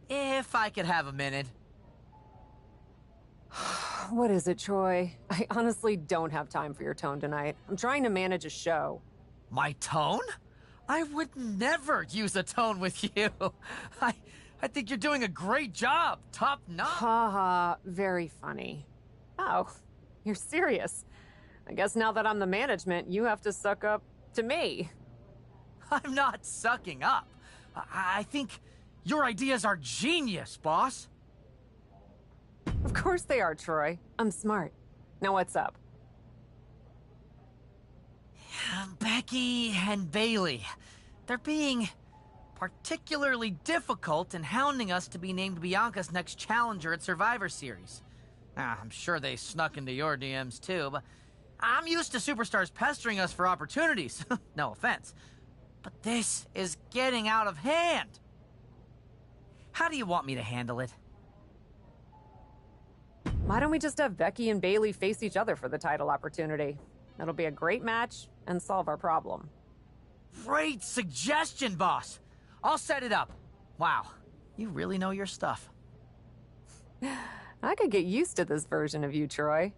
If I could have a minute. What is it, Troy? I honestly don't have time for your tone tonight. I'm trying to manage a show. My tone? I would never use a tone with you. I think you're doing a great job. Top notch. Ha ha, very funny. Oh, you're serious. I guess now that I'm the management, you have to suck up to me. I'm not sucking up. I think your ideas are genius, boss. Of course they are, Troy. I'm smart. Now what's up? Becky and Bailey. They're being particularly difficult in hounding us to be named Bianca's next challenger at Survivor Series. I'm sure they snuck into your DMs too, but I'm used to superstars pestering us for opportunities. No offense. But this is getting out of hand. How do you want me to handle it? Why don't we just have Becky and Bailey face each other for the title opportunity? It'll be a great match and solve our problem. Great suggestion, boss. I'll set it up. Wow, you really know your stuff. I could get used to this version of you, Troy.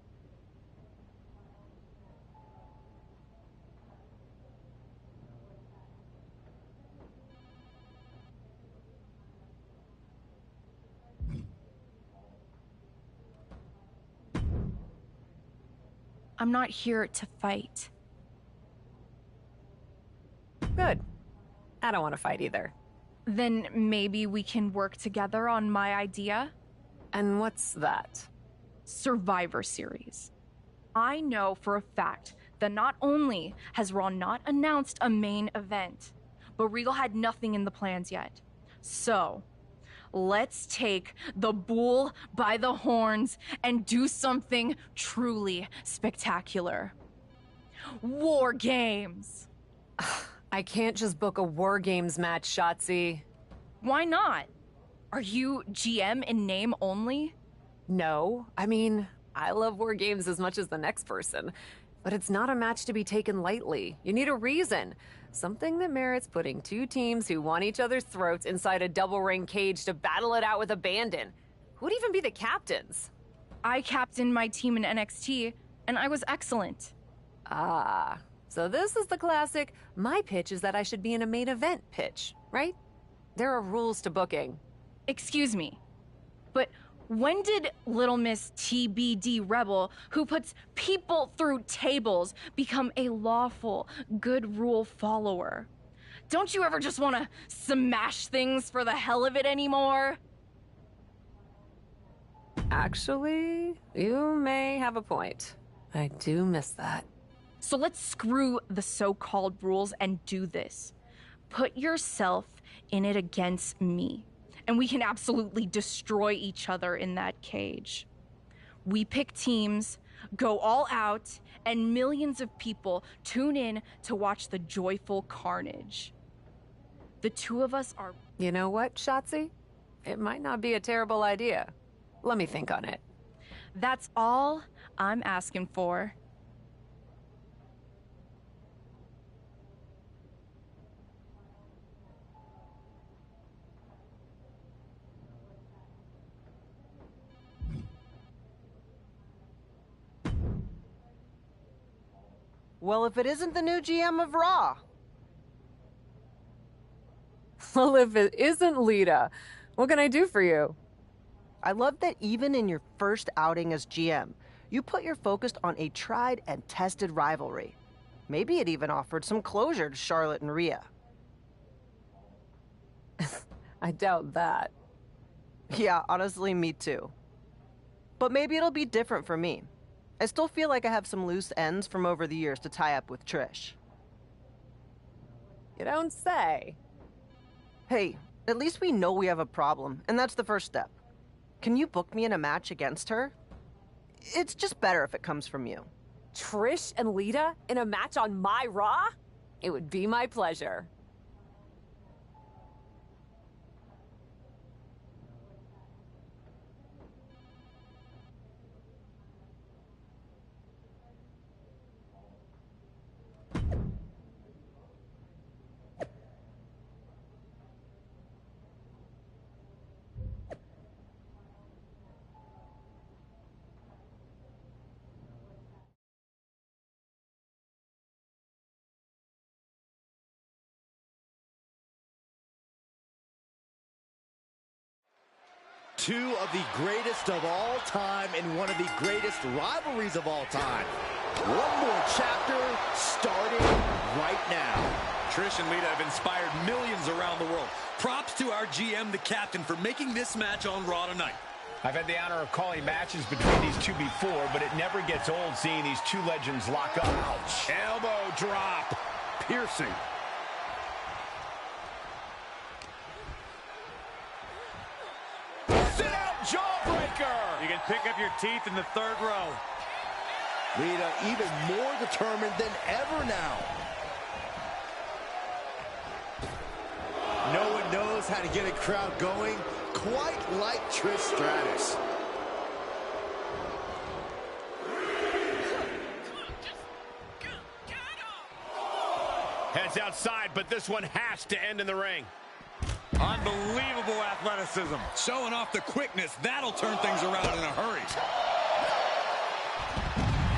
I'm not here to fight. Good. I don't want to fight either. Then maybe we can work together on my idea? And what's that? Survivor Series. I know for a fact that not only has Raw not announced a main event, but Regal had nothing in the plans yet. So, let's take the bull by the horns and do something truly spectacular. War Games! I can't just book a War Games match, Shotzi. Why not? Are you GM in name only? No. I mean, I love War Games as much as the next person. But it's not a match to be taken lightly. You need a reason. Something that merits putting two teams who want each other's throats inside a double-ring cage to battle it out with abandon. Who'd even be the captains? I captained my team in NXT, and I was excellent. Ah, so this is the classic, my pitch is that I should be in a main event pitch, right? There are rules to booking. Excuse me, but when did Little Miss TBD Rebel, who puts people through tables, become a lawful, good rule follower? Don't you ever just want to smash things for the hell of it anymore? Actually, you may have a point. I do miss that. So let's screw the so-called rules and do this. Put yourself in it against me, and we can absolutely destroy each other in that cage. We pick teams, go all out, and millions of people tune in to watch the joyful carnage. The two of us are... You know what, Shotzi? It might not be a terrible idea. Let me think on it. That's all I'm asking for. Well, if it isn't the new GM of Raw. Well, if it isn't Lita, what can I do for you? I love that even in your first outing as GM, you put your focus on a tried and tested rivalry. Maybe it even offered some closure to Charlotte and Rhea. I doubt that. Yeah, honestly, me too. But maybe it'll be different for me. I still feel like I have some loose ends from over the years to tie up with Trish. You don't say. Hey, at least we know we have a problem, and that's the first step. Can you book me in a match against her? It's just better if it comes from you. Trish and Lita in a match on my Raw? It would be my pleasure. Two of the greatest of all time in one of the greatest rivalries of all time. One more chapter starting right now. Trish and Lita have inspired millions around the world. Props to our GM, the captain, for making this match on Raw tonight. I've had the honor of calling matches between these two before, but it never gets old seeing these two legends lock up. Ouch. Elbow drop. Piercing. Sit-out jawbreaker. You can pick up your teeth in the third row. Lita even more determined than ever now. No one knows how to get a crowd going quite like Trish Stratus. Heads outside, but this one has to end in the ring. Unbelievable athleticism. Showing off the quickness. That'll turn things around in a hurry.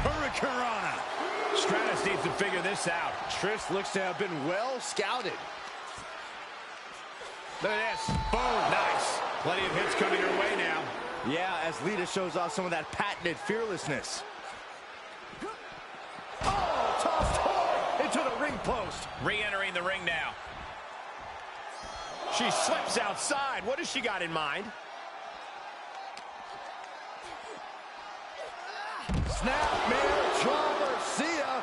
Hurricanrana. Stratus needs to figure this out. Trish looks to have been well scouted. Look at this. Boom. Nice. Plenty of hits coming her way now. Yeah, as Lita shows off some of that patented fearlessness. Oh, tossed hard into the ring post. Re-entering the ring now. She slips outside. What has she got in mind? Snapmare Traversia.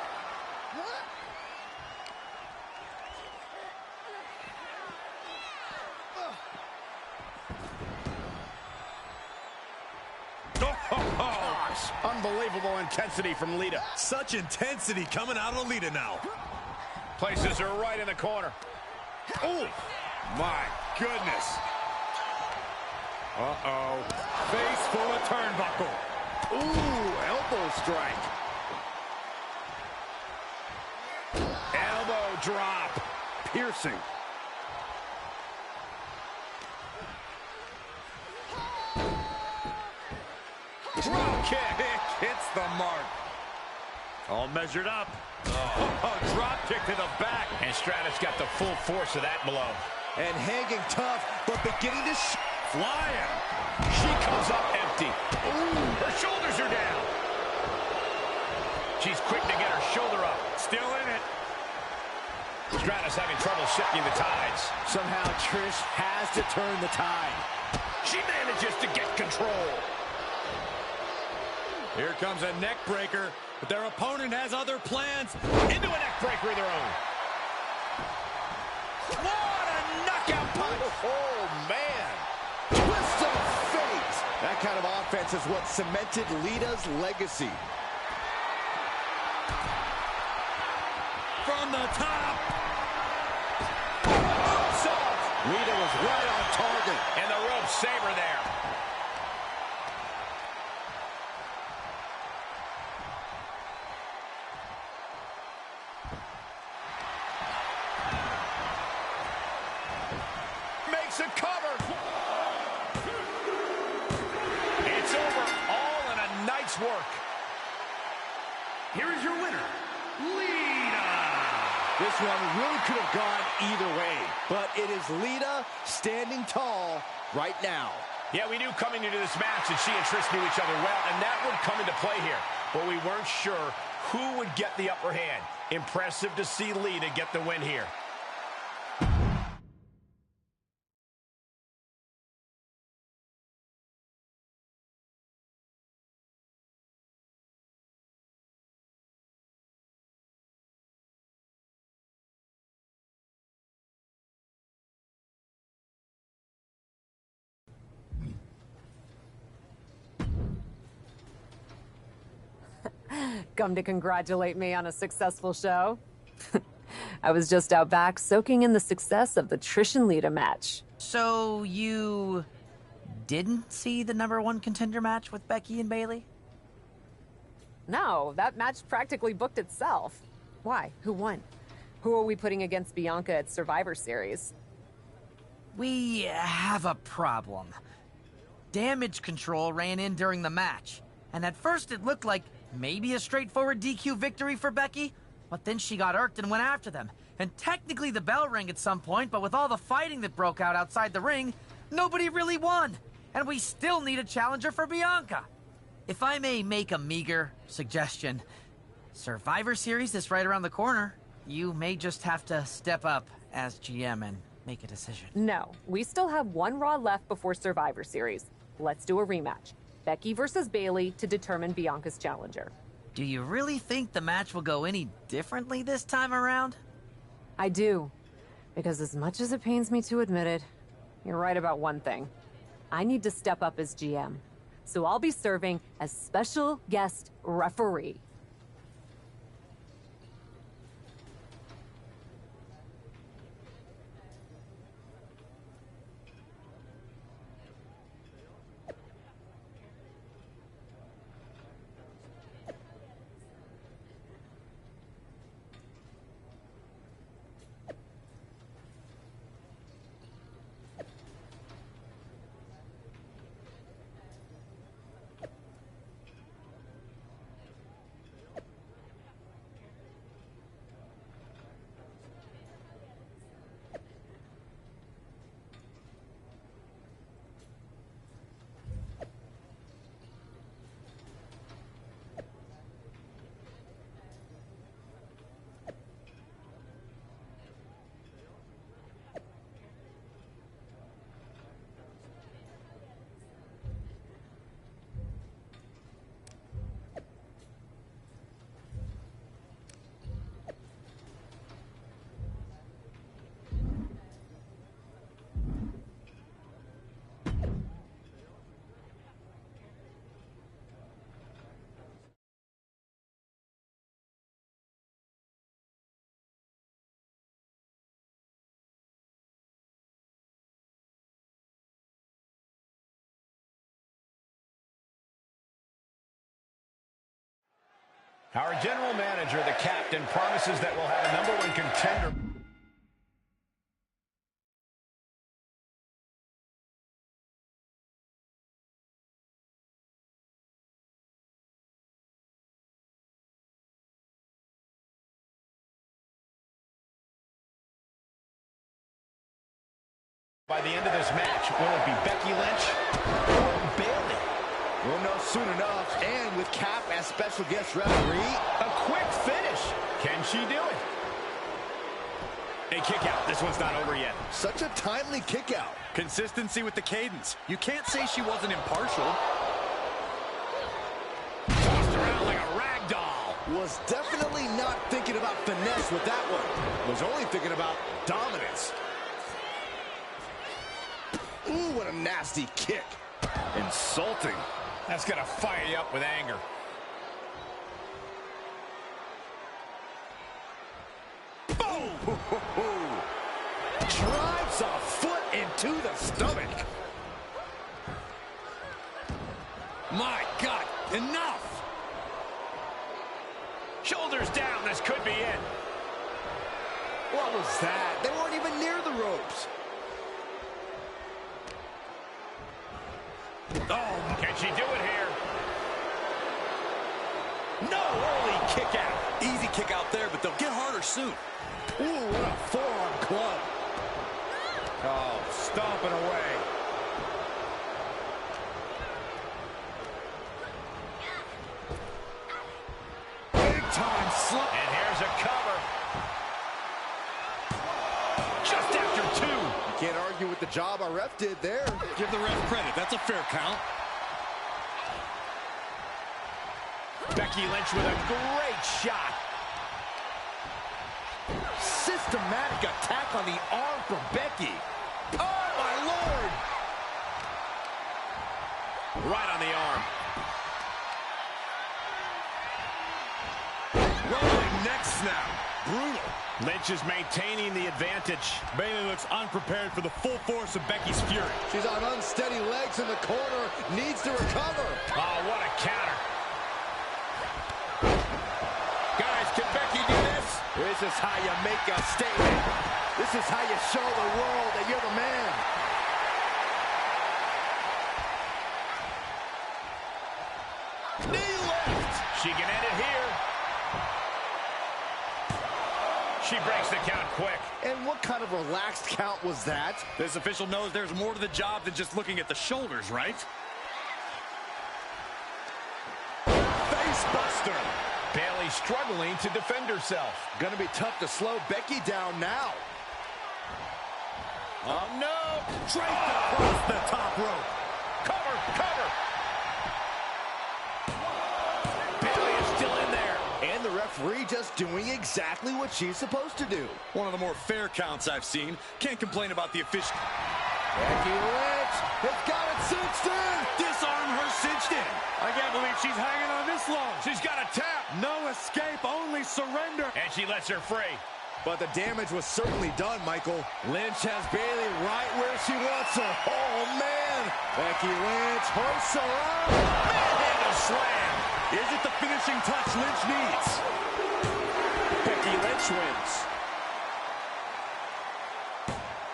Gosh, unbelievable intensity from Lita. Such intensity coming out of Lita now. Places her right in the corner. Oh, My goodness. Uh-oh. Face full of turnbuckle. Ooh, elbow strike. elbow drop. Piercing. Drop kick. Hits the mark. All measured up. Oh, drop kick to the back. And Stratus got the full force of that blow. And hanging tough, but beginning to Flying. She comes up empty. Ooh, her shoulders are down. She's quick to get her shoulder up. Still in it. Stratus having trouble shifting the tides. Somehow Trish has to turn the tide. She manages to get control. Here comes a neck breaker, but their opponent has other plans. Into a neck breaker of their own. What a knockout punch. Oh, man. Twist of fate. That kind of offense is what cemented Lita's legacy. From the top. Lita was right on target. And the rope saber there. Makes a cover. It's over. All in a night's work. Here is your winner, Lita. This one really could have gone either way, but it is Lita standing tall right now. Yeah, we knew coming into this match that she and Trish knew each other well, and that would come into play here. But we weren't sure who would get the upper hand. Impressive to see Lita get the win here. Come to congratulate me on a successful show? I was just out back soaking in the success of the Trish and Lita match. So you didn't see the #1 contender match with Becky and Bayley? No, that match practically booked itself. Why? Who won? Who are we putting against Bianca at Survivor Series? We have a problem. Damage Control ran in during the match, and at first it looked like maybe a straightforward DQ victory for Becky, but then she got irked and went after them. And technically the bell rang at some point, but with all the fighting that broke out outside the ring, nobody really won. and we still need a challenger for Bianca. If I may make a meager suggestion, Survivor Series is right around the corner. You may just have to step up as GM and make a decision. No, we still have one Raw left before Survivor Series. Let's do a rematch. Becky versus Bayley to determine Bianca's challenger. Do you really think the match will go any differently this time around? I do. Because as much as it pains me to admit it, you're right about one thing. I need to step up as GM. So I'll be serving as special guest referee. Our general manager, the captain, promises that we'll have a #1 contender. By the end of this match, will it be Becky Lynch or Bayley? We'll know soon enough, and with Cap as special guest referee, A quick finish. Can she do it? A kick out. This one's not over yet. such a timely kick out. Consistency with the cadence. You can't say she wasn't impartial. Tossed around like a rag doll. Was definitely not thinking about finesse with that one. Was only thinking about dominance. Ooh, what a nasty kick. Insulting. That's going to fire you up with anger. Boom! Drives a foot into the stomach. My God, enough! Shoulders down, this could be it. What was that? They weren't even near the ropes. Oh, can she do it here? No, early kick out. Easy kick out there, but they'll get harder soon. Ooh, what a forearm club. Oh, stomping away. Big time slap. And here's a cover. Just after 2. You can't argue with the job our ref did there. Give the ref credit. That's a fair count. Becky Lynch with a great shot. Systematic attack on the arm from Becky. Oh, my Lord. Right on the arm. Rolling neck snap. Brutal. Lynch is maintaining the advantage. Bayley looks unprepared for the full force of Becky's fury. She's on unsteady legs in the corner. Needs to recover. Oh, what a counter. Guys, can Becky do this? This is how you make a statement. This is how you show the world that you're the man. Knee lift. She can end it here. She breaks the count quick. And what kind of relaxed count was that? This official knows there's more to the job than just looking at the shoulders, right? Face buster. Bayley struggling to defend herself. Gonna be tough to slow Becky down now. Oh, no! Draped across the top rope. Cover, cover. Bayley is still in there. And the referee just doing exactly what she's supposed to do. One of the more fair counts I've seen. Can't complain about the official. Becky Lynch has got it cinched in. Disarm her cinched in. I can't believe she's hanging on this long. She's got a tap. No escape, only surrender. And she lets her free. But the damage was certainly done, Michael. Lynch has Bayley right where she wants her. Oh, man. Becky Lynch hoists her up. Manhandle slam. Is it the finishing touch Lynch needs? Becky Lynch wins.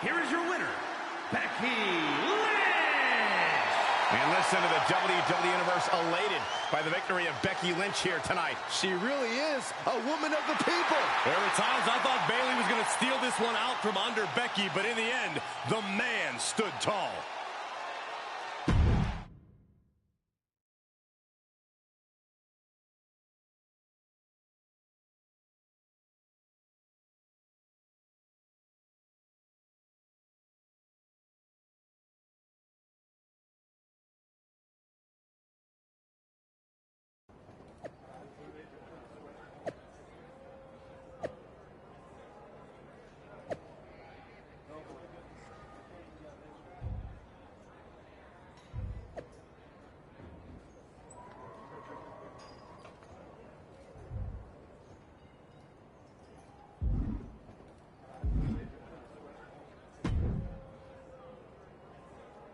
Here is your winner, Becky Lynch. And listen to the WWE Universe elated by the victory of Becky Lynch here tonight. She really is a woman of the people. There were times I thought Bayley was going to steal this one out from under Becky, but in the end, the man stood tall.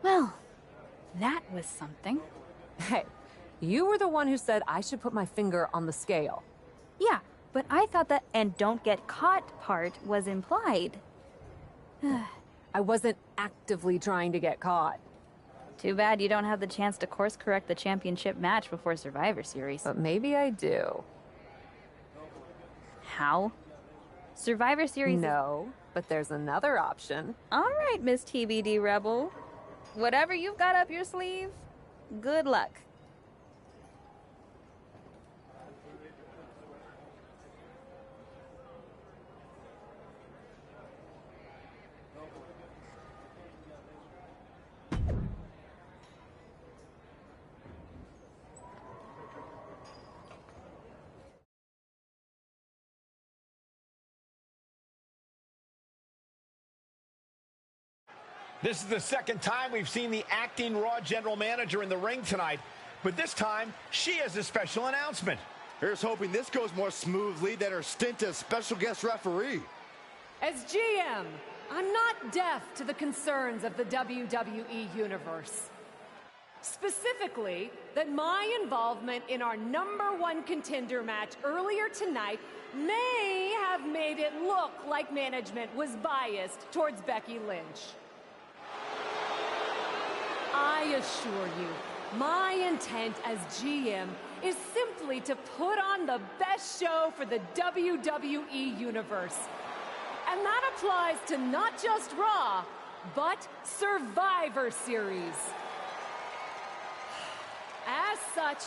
Well, that was something. Hey, you were the one who said I should put my finger on the scale. Yeah, but I thought that "and don't get caught" part was implied. I wasn't actively trying to get caught. Too bad you don't have the chance to course correct the championship match before Survivor Series. But maybe I do. How? Survivor Series No, but there's another option. All right, Miss TBD Rebel. Whatever you've got up your sleeve, good luck. This is the second time we've seen the acting Raw general manager in the ring tonight, but this time she has a special announcement. Here's hoping this goes more smoothly than her stint as special guest referee. As GM, I'm not deaf to the concerns of the WWE Universe. Specifically, that my involvement in our #1 contender match earlier tonight may have made it look like management was biased towards Becky Lynch. I assure you, my intent as GM is simply to put on the best show for the WWE Universe. And that applies to not just Raw, but Survivor Series. As such,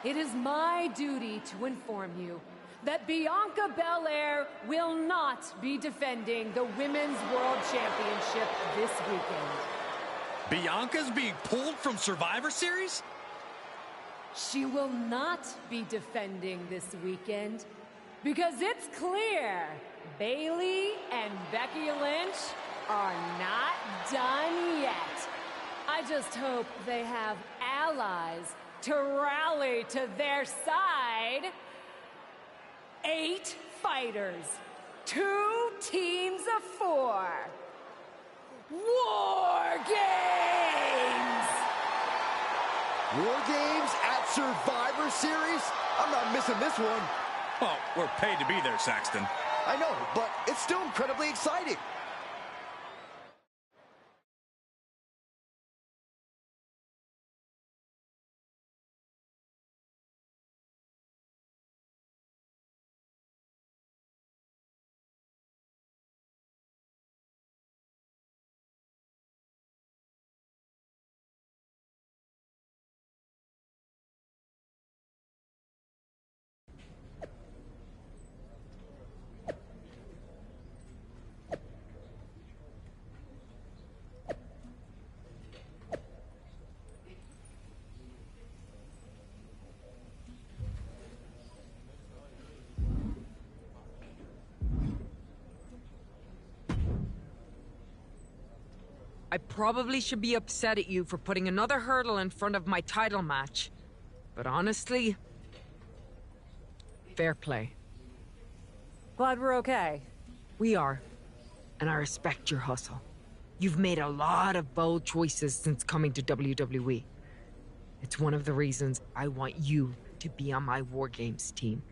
it is my duty to inform you that Bianca Belair will not be defending the Women's World Championship this weekend. Bianca's being pulled from Survivor Series? She will not be defending this weekend because it's clear Bayley and Becky Lynch are not done yet. I just hope they have allies to rally to their side. 8 fighters, 2 teams of 4. War Games! War Games at Survivor Series? I'm not missing this one. Well, we're paid to be there, Saxton. I know, but it's still incredibly exciting. I probably should be upset at you for putting another hurdle in front of my title match. But honestly, fair play. Glad we're okay. We are. And I respect your hustle. You've made a lot of bold choices since coming to WWE. It's one of the reasons I want you to be on my War Games team.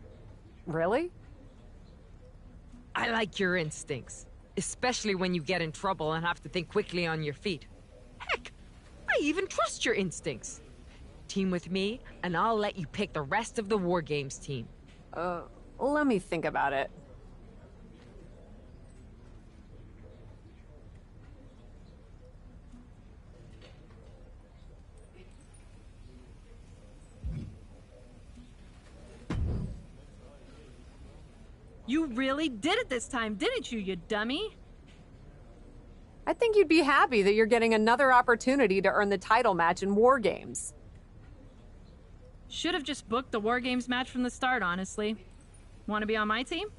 Really? I like your instincts, especially when you get in trouble and have to think quickly on your feet. Heck, I even trust your instincts. Team with me, and I'll let you pick the rest of the War Games team. Let me think about it. You really did it this time, didn't you, you dummy? I think you'd be happy that you're getting another opportunity to earn the title match in War Games. Should have just booked the War Games match from the start, honestly. Want to be on my team?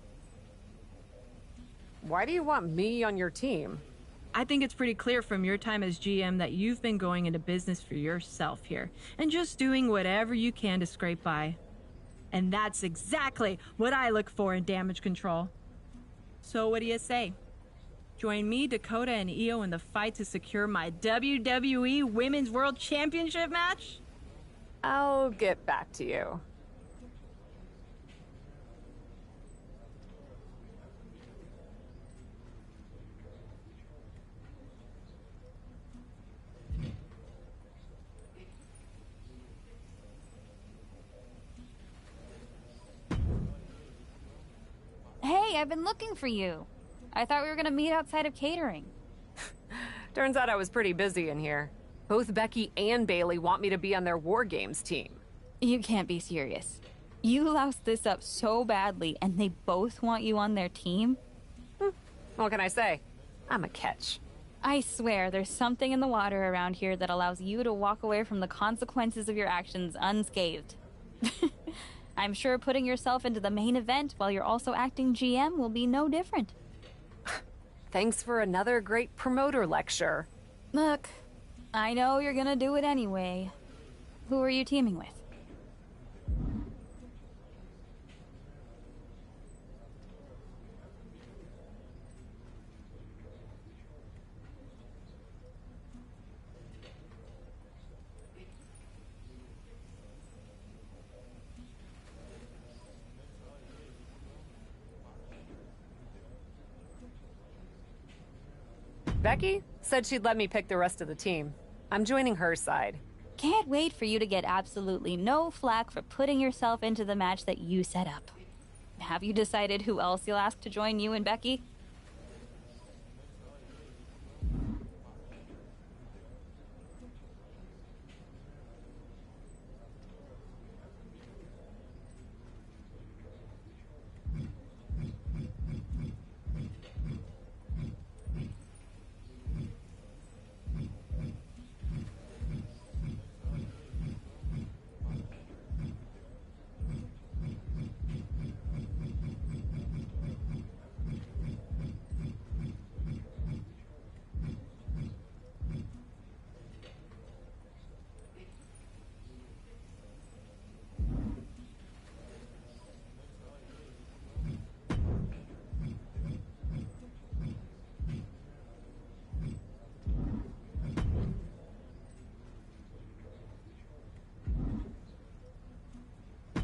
Why do you want me on your team? I think it's pretty clear from your time as GM that you've been going into business for yourself here, and just doing whatever you can to scrape by. And that's exactly what I look for in damage control. So what do you say? Join me, Dakota, and Io in the fight to secure my WWE Women's World Championship match? I'll get back to you. Hey, I've been looking for you. I thought we were gonna meet outside of catering. Turns out I was pretty busy in here. Both Becky and Bailey want me to be on their War Games team. You can't be serious. You loused this up so badly, and they both want you on their team? What can I say? I'm a catch. I swear, there's something in the water around here that allows you to walk away from the consequences of your actions unscathed. I'm sure putting yourself into the main event while you're also acting GM will be no different. Thanks for another great promoter lecture. Look, I know you're gonna do it anyway. Who are you teaming with? Becky said she'd let me pick the rest of the team. I'm joining her side. Can't wait for you to get absolutely no flack for putting yourself into the match that you set up. Have you decided who else you'll ask to join you and Becky?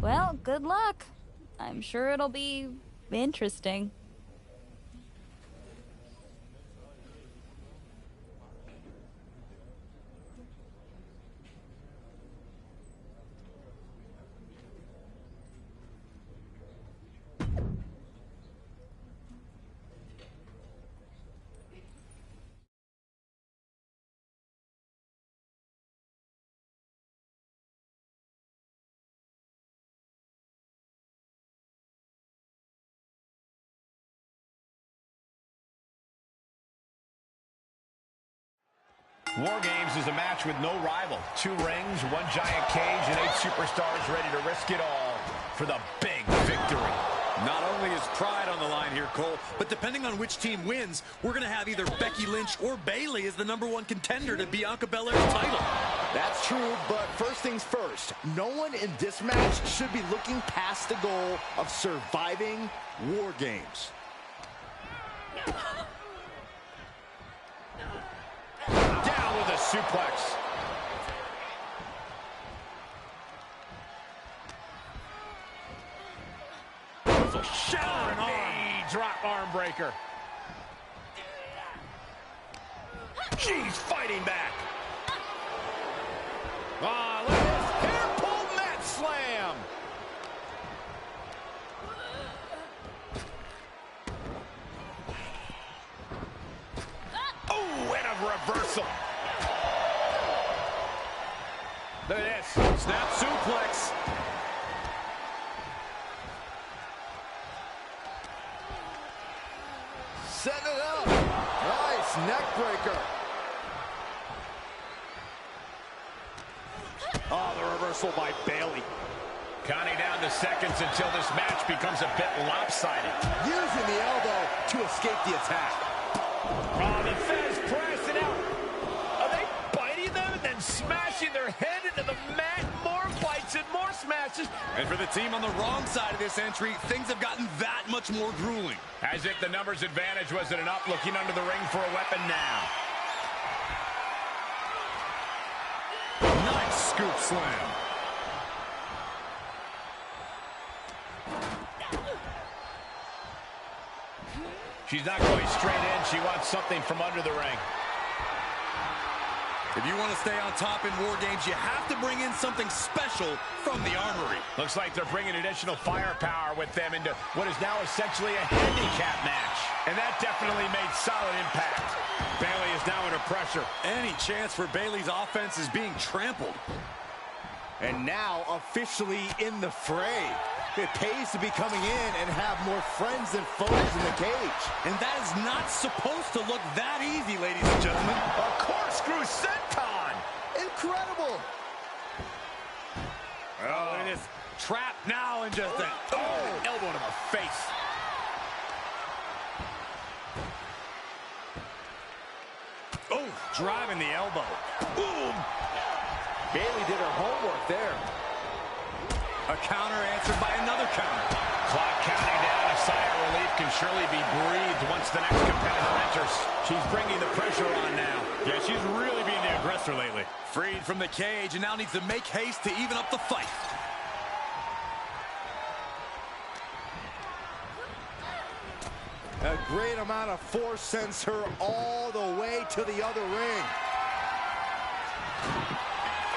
Well, good luck. I'm sure it'll be interesting. War Games is a match with no rival. 2 rings, 1 giant cage, and 8 superstars ready to risk it all for the big victory. Not only is pride on the line here, Cole, but depending on which team wins, we're going to have either Becky Lynch or Bayley as the #1 contender to Bianca Belair's title. That's true, but first things first, no one in this match should be looking past the goal of surviving War Games. Down with a suplex. Showering arm. Drop arm breaker. She's fighting back. Oh, look at this hair pull mat slam. Oh, and a reversal. Look at this. Snap suplex. Setting it up. Nice neck breaker. Oh, the reversal by Bayley. Counting down the seconds until this match becomes a bit lopsided. Using the elbow to escape the attack. Oh, the Fez pressing out. Are they biting them and then smashing their head into the mat? More bites and more smashes. And for the team on the wrong side of this entry, things have gotten that much more grueling. As if the numbers advantage wasn't enough, looking under the ring for a weapon now. Nice scoop slam. She's not going straight in. She wants something from under the ring. If you want to stay on top in War Games, you have to bring in something special from the armory. Looks like they're bringing additional firepower with them into what is now essentially a handicap match. And that definitely made solid impact. Bayley is now under pressure. Any chance for Bayley's offense is being trampled. And now officially in the fray. It pays to be coming in and have more friends than foes in the cage. And that is not supposed to look that easy, ladies and gentlemen. A corkscrew senton. Incredible. Oh, look at this. Trap now and just an elbow to the face. Oh, driving the elbow. Boom. Bayley did her homework there. A counter answered by another counter. Clock counting down. A sigh of relief can surely be breathed once the next competitor enters. She's bringing the pressure on now. Yeah, she's really being the aggressor lately. Freed from the cage and now needs to make haste to even up the fight. A great amount of force sends her all the way to the other ring.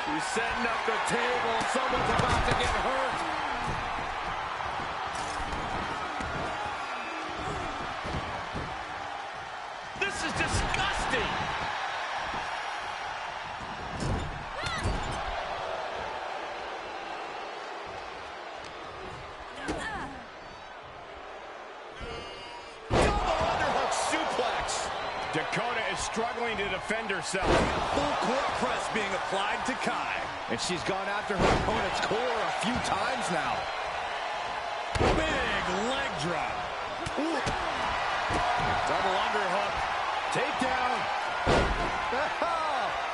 She's setting up the table. Someone's about to get hurt. This is disgusting. Double underhook suplex. Dakota is struggling to defend herself. Full court press being applied to Kai. And she's gone after her opponent's core a few times now. Big leg drop. Ooh. Double underhook. Takedown.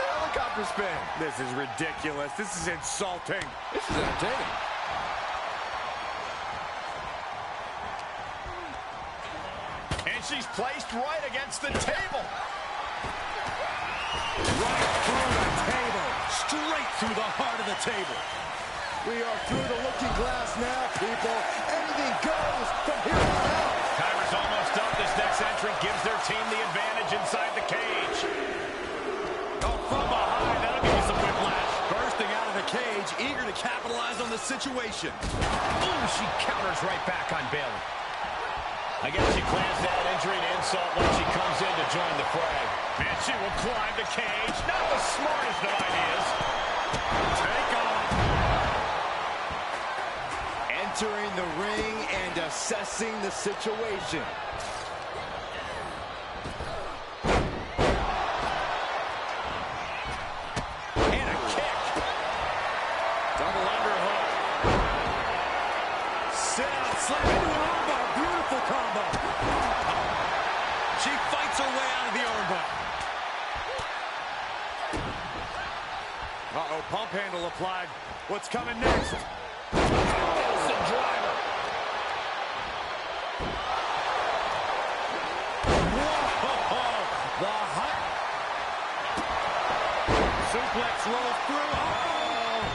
Helicopter spin. This is ridiculous. This is insulting. This is entertaining. And she's placed right against the table. Right through the table. Straight through the heart of the table. We are through the looking glass now, people. Anything goes from here on out. Timer's almost up. This next entry gives their team the advantage inside the cage. Oh, from behind. That'll give you some whiplash. Bursting out of the cage, eager to capitalize on the situation. Ooh, she counters right back on Bayley. I guess she plans that injury to insult when she comes in to join the fray. And she will climb the cage. Not the smartest of ideas. Take off. Entering the ring and assessing the situation. And a kick. Double underhook. Sit out, slam into an arm Uh-oh, pump handle applied. What's coming next? Wilson driver. Whoa! The hot suplex rolls through. Oh!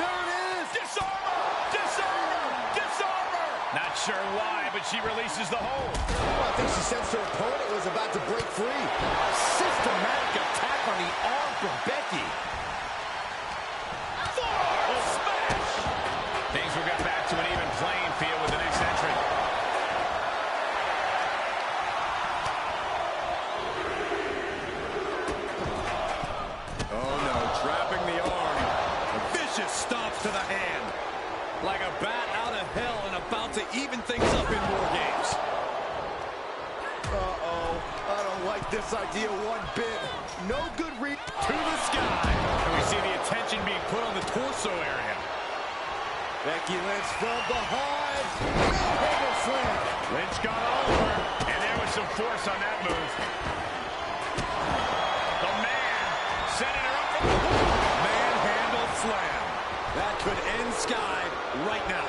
There it is! Disarmer! Disarmer! Disarmer! Not sure why, but she releases the hold. Well, I think she sensed her opponent was about to break free. Systematic attack on the arm from Becky. Smash! Things will get back to an even playing field with the next entrant. Oh no, trapping the arm. A vicious stomp to the hand. Like a bat out of hell and about to even things up in War Games. Uh-oh, I don't like this idea one bit. No good read To the sky. And we see the attention being put on the torso area. Becky Lynch from behind. Handle slam. Lynch got over, and there was some force on that move. The man setting her up for the Manhandle slam. That could end Sky right now.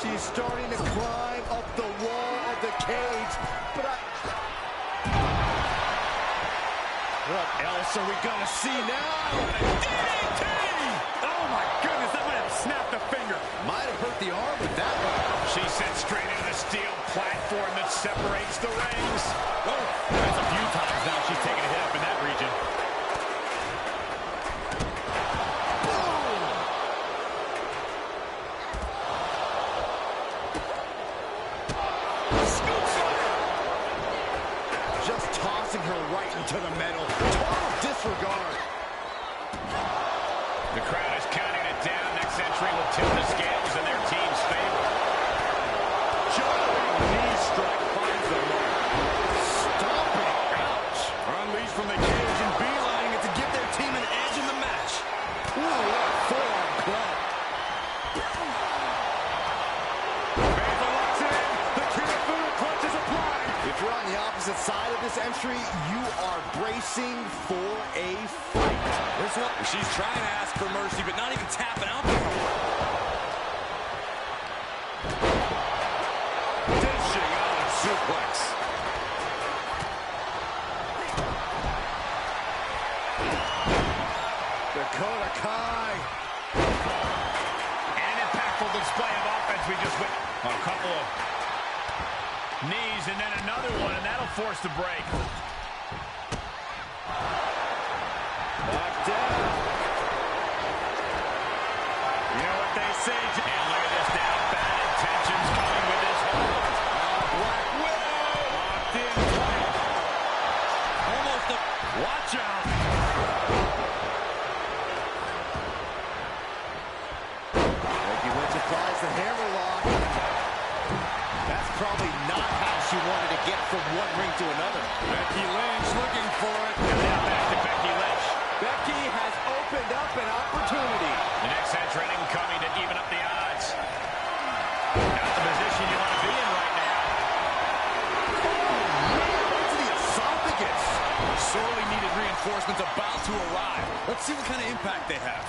She's starting to climb up the wall of the cage, but what else are we gonna see now? DDT! Oh my goodness, that might have snapped a finger. Might have hurt the arm with that one. She's sent straight into the steel platform that separates the rings. Oh, that's a few times now she's taken a hit up in that region. Scoops her. Just tossing her right into the metal. Total disregard. The crowd is counting it down. Next entry will tip the scales in their team's favor. Jumping knee strike finds the mark. Stomping. Ouch. Unleashed from the cage and beelining it to give their team an edge in the match. Ooh, what a forearm club. Baszler locks it in. The Kirifuda clutch is applied. If you're on the opposite side of this entry, you are bracing for a fight. This one, she's trying to ask for mercy, but not even tapping out for her. Dishing out a suplex. Dakota Kai. An impactful display of offense we just went. A couple of knees and then another one, and that'll force the break. Knocked down. You know what they say, and look at this now. Bad intentions coming with this hold. Black Widow. Locked in tight. Almost a... Watch out. Becky Lynch applies the hammerlock. That's probably not how she wanted to get from one ring to another. Becky Lynch looking for it. And now back to Becky Lynch. Becky has opened up an opportunity. The next entrant incoming to even up the odds. Not the position you want to be in right now. Right to the esophagus. Sorely needed reinforcements about to arrive. Let's see what kind of impact they have.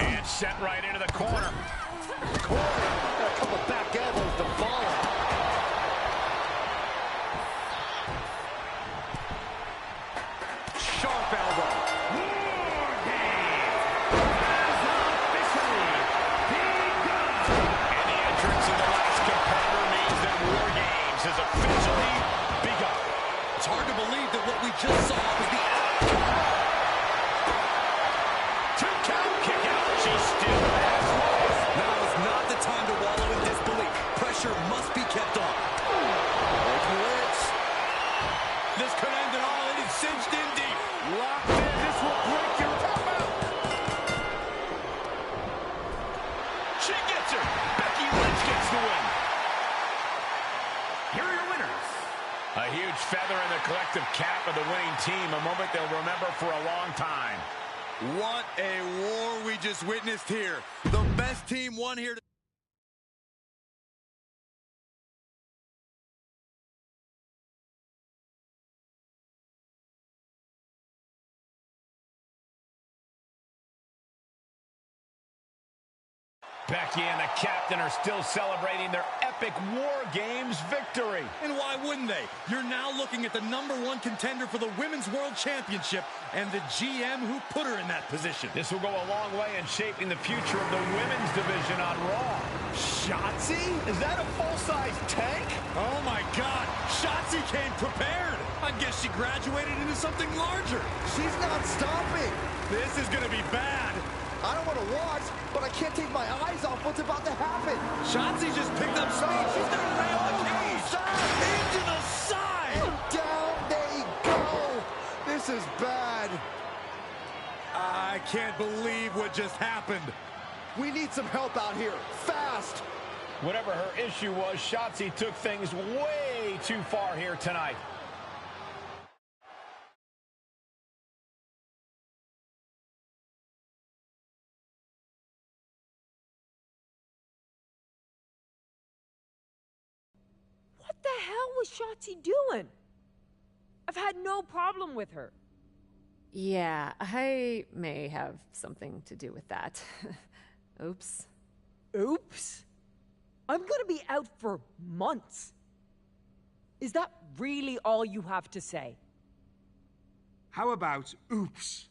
And sent right into the corner. Corner. Got a couple back elbows to follow. Sharp elbow. And the entrance of the last competitor means that War Games has officially begun. It's hard to believe that what we just saw was the Two count, kick out. She still has life. Now is not the time to wallow in disbelief. Pressure must be kept on. Becky Lynch. This could end it all. It is cinched in deep. Locked in. This will break your tap out. She gets her. Becky Lynch gets the win. Here are your winners. A huge feather in the collective cap of the winning team. A moment they'll remember for a long time. What a war we just witnessed here. The best team won here. Becky and the captain are still celebrating their epic War Games victory. And why wouldn't they? You're now looking at the #1 contender for the Women's World Championship and the GM who put her in that position. This will go a long way in shaping the future of the women's division on Raw. Shotzi? Is that a full-size tank? Oh my God, Shotzi came prepared. I guess she graduated into something larger. She's not stopping. This is gonna be bad. I don't want to watch, but I can't take my eyes off what's about to happen. Shotzi just picked up speed. She's gonna rail the cage. Into the side. And down they go. This is bad. I can't believe what just happened. We need some help out here, fast. Whatever her issue was, Shotzi took things way too far here tonight. What the hell was Shotzi doing? I've had no problem with her. Yeah, I may have something to do with that. Oops. Oops? I'm gonna be out for months. Is that really all you have to say? How about oops?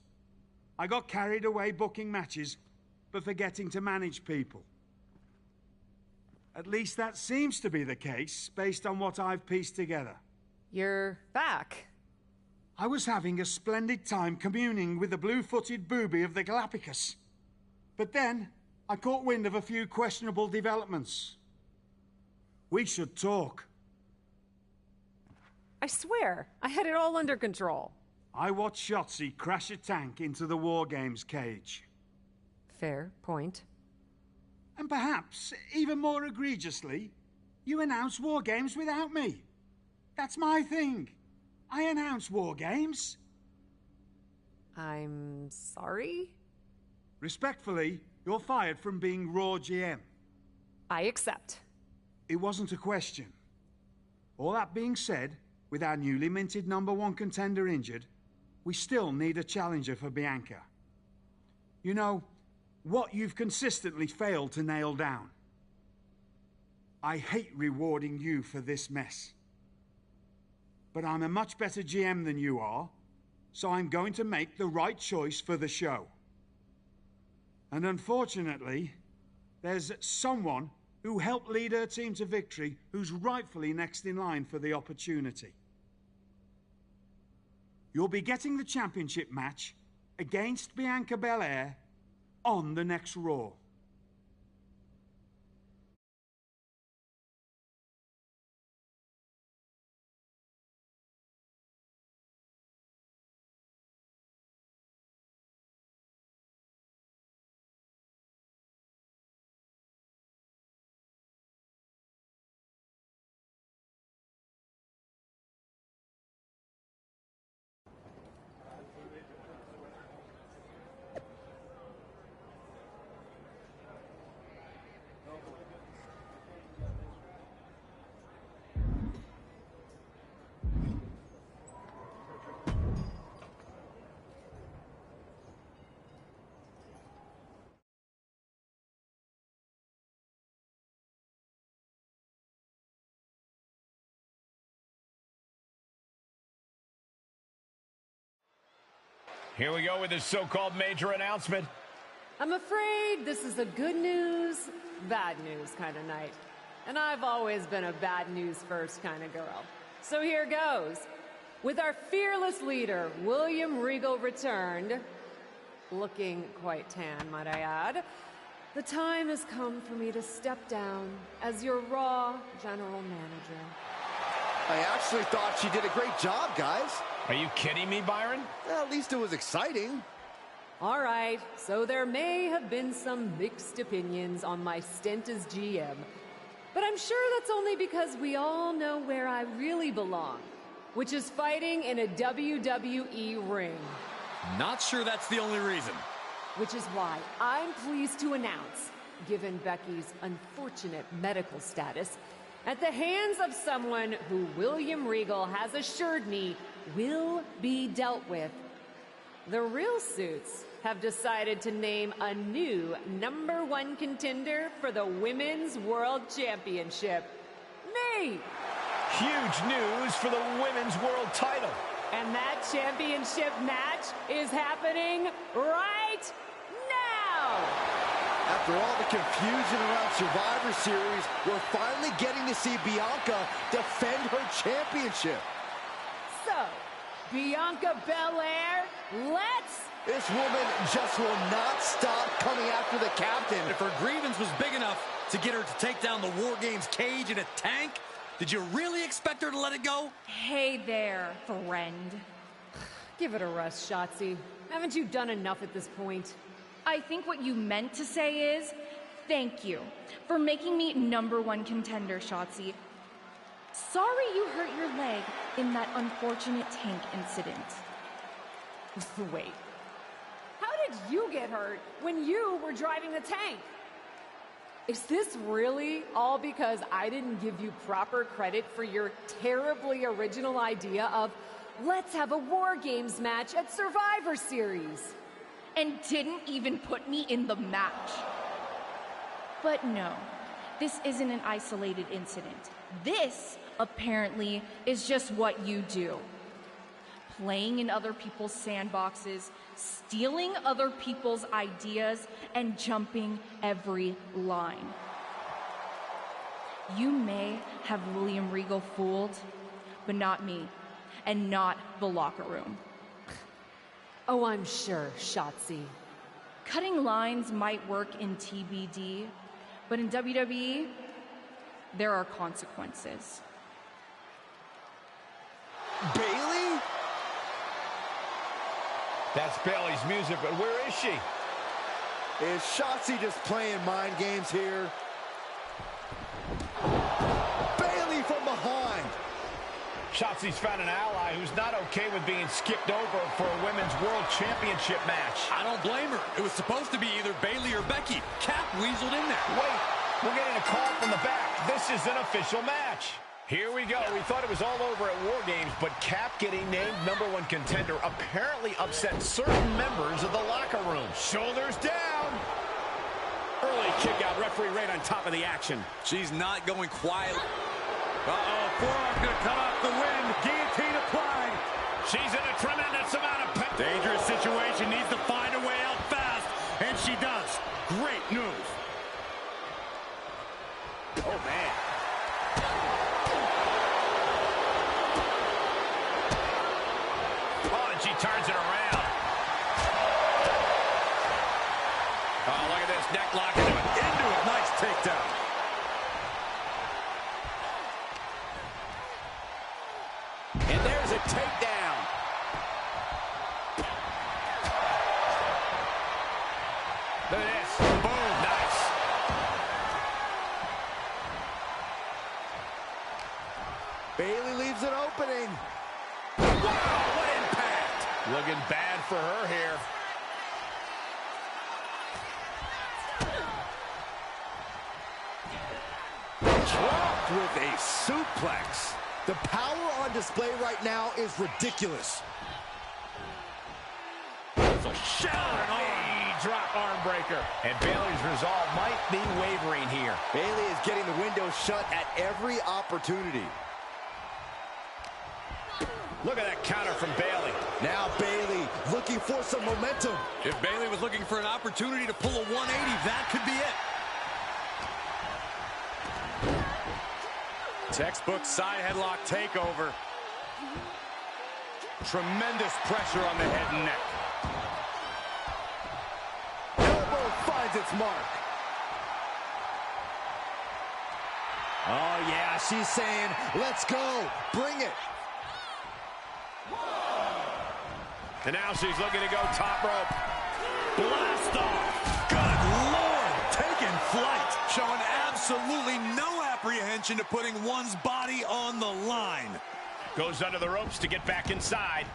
I got carried away booking matches, but forgetting to manage people. At least that seems to be the case, based on what I've pieced together. You're back. I was having a splendid time communing with the blue-footed booby of the Galapagos. But then, I caught wind of a few questionable developments. We should talk. I swear, I had it all under control. I watched Shotzi crash a tank into the War Games cage. Fair point. And perhaps, even more egregiously, you announce War Games without me. That's my thing. I announce War Games. I'm sorry? Respectfully, you're fired from being Raw GM. I accept. It wasn't a question. All that being said, with our newly minted #1 contender injured, we still need a challenger for Bianca. You know, what you've consistently failed to nail down. I hate rewarding you for this mess. But I'm a much better GM than you are, so I'm going to make the right choice for the show. And unfortunately, there's someone who helped lead her team to victory who's rightfully next in line for the opportunity. You'll be getting the championship match against Bianca Belair on the next Raw. Here we go with this so-called major announcement. I'm afraid this is a good news, bad news kind of night. And I've always been a bad news first kind of girl. So here goes. With our fearless leader, William Regal, returned, looking quite tan, might I add, the time has come for me to step down as your Raw General Manager. I actually thought she did a great job, guys. Are you kidding me, Byron? At least it was exciting. All right, so there may have been some mixed opinions on my stint as GM. But I'm sure that's only because we all know where I really belong, which is fighting in a WWE ring. Not sure that's the only reason. Which is why I'm pleased to announce, given Becky's unfortunate medical status, at the hands of someone who William Regal has assured me will be dealt with, The real suits have decided to name a new #1 contender for the Women's World Championship. Me! Huge news for the Women's World title. And that championship match is happening right now! After all the confusion around Survivor Series, we're finally getting to see Bianca defend her championship. So, Bianca Belair, let's... This woman just will not stop coming after the captain. If her grievance was big enough to get her to take down the War Games cage in a tank, did you really expect her to let it go? Hey there, friend. Give it a rest, Shotzi. Haven't you done enough at this point? I think what you meant to say is, thank you for making me #1 contender, Shotzi. Sorry you hurt your leg in that unfortunate tank incident. Wait. How did you get hurt when you were driving the tank? Is this really all because I didn't give you proper credit for your terribly original idea of, let's have a War Games match at Survivor Series? And didn't even put me in the match. But no, this isn't an isolated incident. This, apparently, is just what you do. Playing in other people's sandboxes, stealing other people's ideas, and jumping every line. You may have William Regal fooled, but not me, and not the locker room. Oh, I'm sure, Shotzi. Cutting lines might work in TBD, but in WWE, there are consequences. Bayley? That's Bayley's music, but where is she? Is Shotzi just playing mind games here? Bayley from behind. Shotzi's found an ally who's not okay with being skipped over for a Women's World Championship match. I don't blame her. It was supposed to be either Bayley or Becky. Cap weaseled in there. Wait, we're getting a call from the back. This is an official match. Here we go. We thought it was all over at War Games, but Cap getting named #1 contender apparently upset certain members of the locker room. Shoulders down. Early kick out. Referee right on top of the action. She's not going quiet. Uh-oh, forearm gonna cut off the wind. Guillotine applied. She's in a tremendous amount of pain. Dangerous situation. Needs to find a way out fast. And she does. Great move. Oh, man. Oh, and she turns it around. Oh, look at this. Neck lock into it. Nice takedown. And there's a takedown. Look at this. Boom. Nice. Bayley leaves an opening. Wow, what impact. Looking bad for her here. Dropped with a suplex. The power on display right now is ridiculous. It's a sharp drop arm breaker. And Bayley's resolve might be wavering here. Bayley is getting the window shut at every opportunity. Look at that counter from Bayley. Now Bayley looking for some momentum. If Bayley was looking for an opportunity to pull a 180, that could be it. Textbook side headlock takeover. Tremendous pressure on the head and neck. Elbow finds its mark. Oh yeah, she's saying, let's go, bring it. And now she's looking to go top rope. Blast off. Good Lord. Taking flight. Showing absolutely no apprehension to putting one's body on the line. Goes under the ropes to get back inside.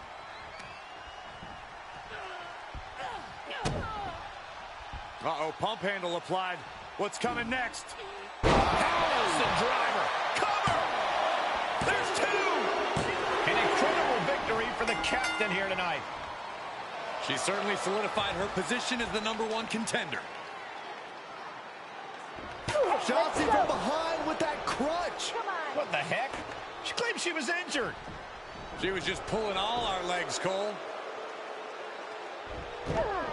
Uh-oh, pump handle applied. What's coming next? Harrison driver. Cover! There's two! An incredible victory for the captain here tonight. She certainly solidified her position as the #1 contender. Shotzi from behind with that crutch. What the heck? She claimed she was injured. She was just pulling all our legs, Cole.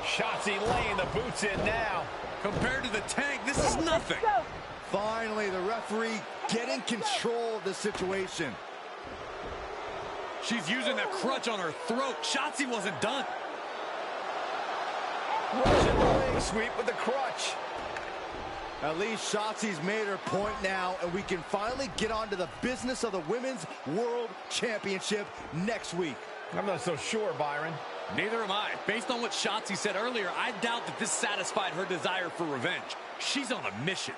Shotzi laying the boots in now. Compared to the Tank, this is nothing. Finally, the referee getting control of the situation. She's using that crutch on her throat. Shotzi wasn't done. Russian leg sweep with the crutch. At least Shotzi's made her point now, and we can finally get on to the business of the Women's World Championship next week. I'm not so sure, Byron. Neither am I. Based on what Shotzi said earlier, I doubt that this satisfied her desire for revenge. She's on a mission.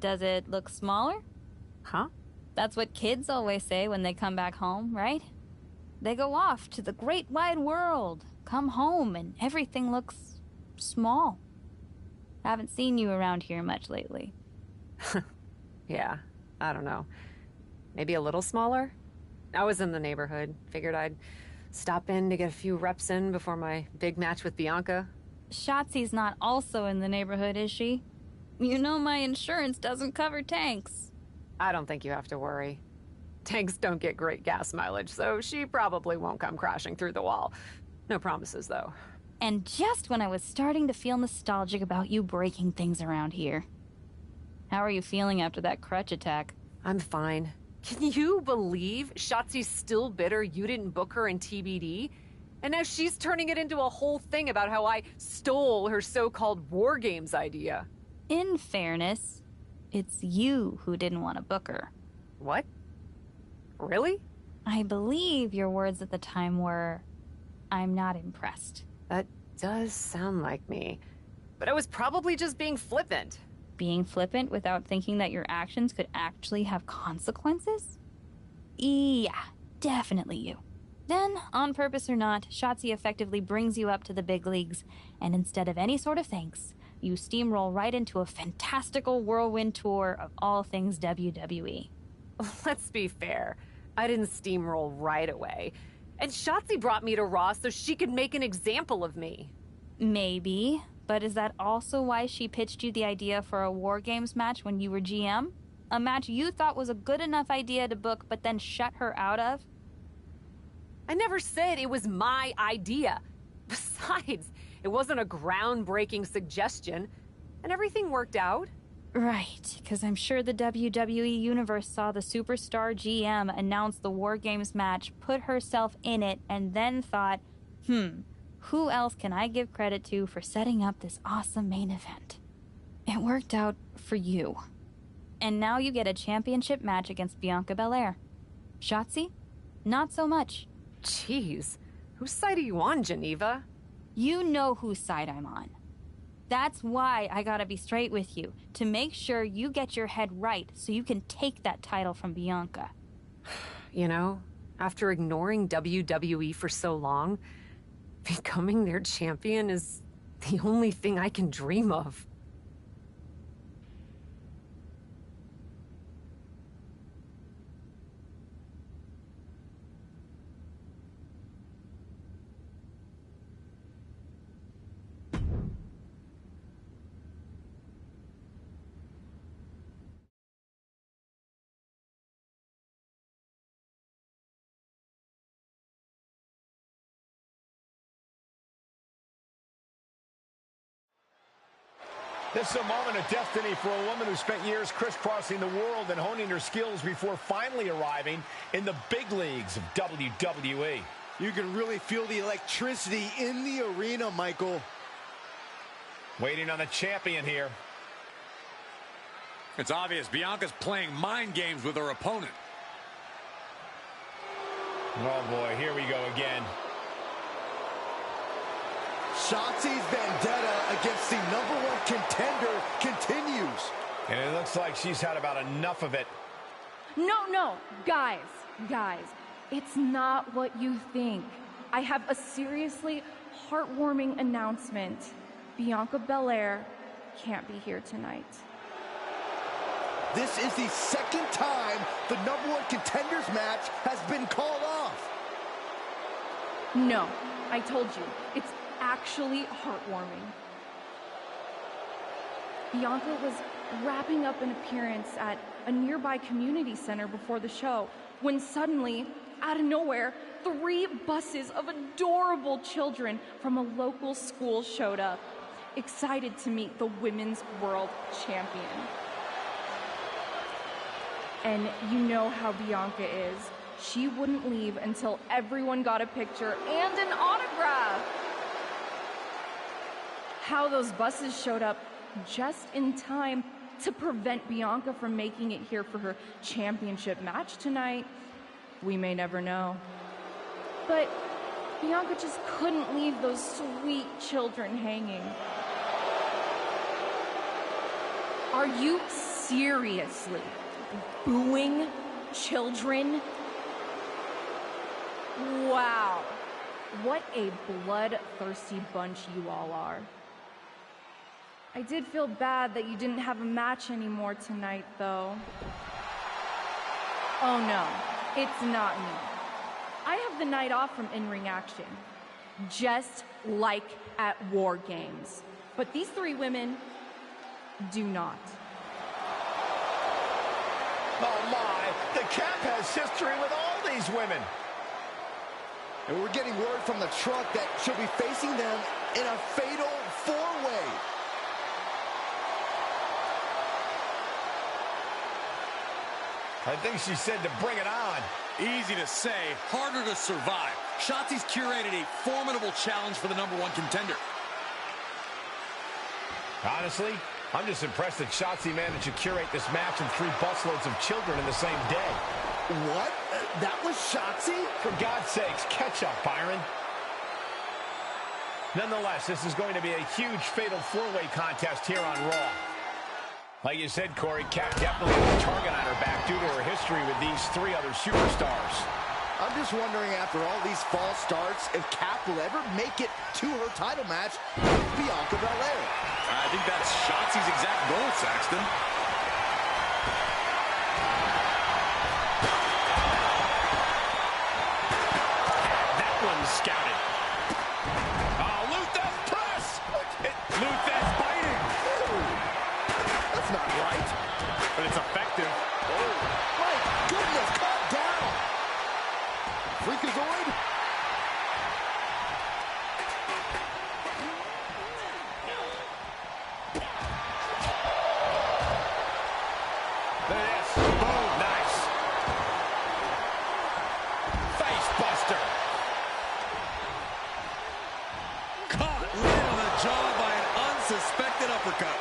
Does it look smaller? Huh? That's what kids always say when they come back home, right? They go off to the great wide world, come home, and everything looks small. Haven't seen you around here much lately. Yeah, I don't know. Maybe a little smaller? I was in the neighborhood. Figured I'd stop in to get a few reps in before my big match with Bianca. Shotzi's not also in the neighborhood, is she? You know my insurance doesn't cover tanks. I don't think you have to worry. Tanks don't get great gas mileage, so she probably won't come crashing through the wall. No promises, though. And just when I was starting to feel nostalgic about you breaking things around here. How are you feeling after that crutch attack? I'm fine. Can you believe Shotzi's still bitter you didn't book her in TBD? And now she's turning it into a whole thing about how I stole her so-called War Games idea. In fairness, it's you who didn't want to book her. What? Really? I believe your words at the time were, "I'm not impressed." That does sound like me. But I was probably just being flippant. Being flippant without thinking that your actions could actually have consequences? Yeah, definitely you. Then, on purpose or not, Shotzi effectively brings you up to the big leagues, and instead of any sort of thanks, you steamroll right into a fantastical whirlwind tour of all things WWE. Let's be fair. I didn't steamroll right away. And Shotzi brought me to Raw so she could make an example of me. Maybe, but is that also why she pitched you the idea for a War Games match when you were GM? A match you thought was a good enough idea to book but then shut her out of? I never said it was my idea. Besides, it wasn't a groundbreaking suggestion, and everything worked out. Right, because I'm sure the WWE Universe saw the superstar GM announce the War Games match, put herself in it, and then thought, who else can I give credit to for setting up this awesome main event? It worked out for you. And now you get a championship match against Bianca Belair. Shotzi? Not so much. Jeez, whose side are you on, Geneva? You know whose side I'm on. That's why I gotta be straight with you, to make sure you get your head right so you can take that title from Bianca. You know, after ignoring WWE for so long, becoming their champion is the only thing I can dream of. This is a moment of destiny for a woman who spent years crisscrossing the world and honing her skills before finally arriving in the big leagues of WWE. You can really feel the electricity in the arena, Michael. Waiting on the champion here. It's obvious Bianca's playing mind games with her opponent. Oh boy, here we go again. Shotzi's vendetta against the #1 contender continues. And it looks like she's had about enough of it. No, guys, it's not what you think. I have a seriously heartwarming announcement. Bianca Belair can't be here tonight. This is the second time the #1 contenders match has been called off. No, I told you, it's actually heartwarming. Bianca was wrapping up an appearance at a nearby community center before the show when suddenly, out of nowhere, 3 buses of adorable children from a local school showed up, excited to meet the Women's World Champion. And you know how Bianca is. She wouldn't leave until everyone got a picture and an autograph. How those buses showed up just in time to prevent Bianca from making it here for her championship match tonight, we may never know. But Bianca just couldn't leave those sweet children hanging. Are you seriously booing children? Wow. What a bloodthirsty bunch you all are. I did feel bad that you didn't have a match anymore tonight, though. Oh no, it's not me. I have the night off from in-ring action, just like at War Games. But these 3 women do not. Oh my, the Cap has history with all these women. And we're getting word from the truck that she'll be facing them in a fatal 4-way. I think she said to bring it on. Easy to say, harder to survive. Shotzi's curated a formidable challenge for the #1 contender. Honestly, I'm just impressed that Shotzi managed to curate this match with 3 busloads of children in the same day. What? That was Shotzi? For God's sakes, catch up, Byron. Nonetheless, this is going to be a huge fatal 4-way contest here on Raw. Like you said, Corey, Kat definitely has a target on her back due to her history with these 3 other superstars. I'm just wondering, after all these false starts, if Kat will ever make it to her title match with Bianca Belair. I think that's Shotzi's exact goal, Saxton. That one's scouted. Oh, Luthez press! Luthez biting! That's not right. But it's effective. Oh, my goodness, calm down. Freakazoid. Yes. Oh, nice. Face buster. Caught right on the jaw by an unsuspected uppercut.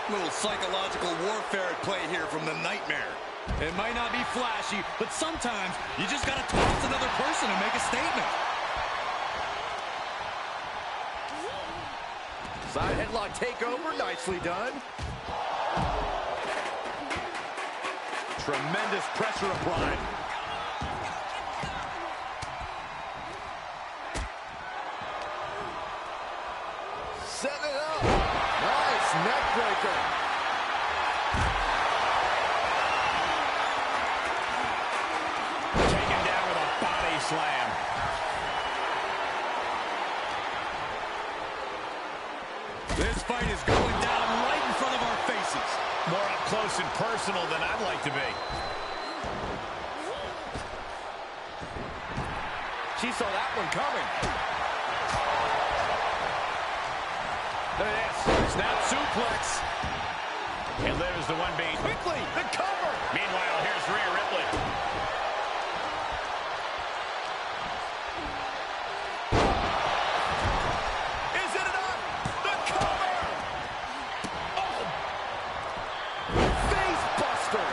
Little psychological warfare at play here from the Nightmare. It might not be flashy, but sometimes you just gotta toss another person and make a statement. Side headlock takeover, nicely done. Tremendous pressure applied. Set it up. Nice neck breaker. Taken down with a body slam. This fight is going down right in front of our faces. More up close and personal than I'd like to be. She saw that one coming. Look at this. Snap suplex. And Liv is the one beat. Quickly, the cover. Meanwhile, here's Rhea Ripley. Is it enough? The cover. Oh. Face buster.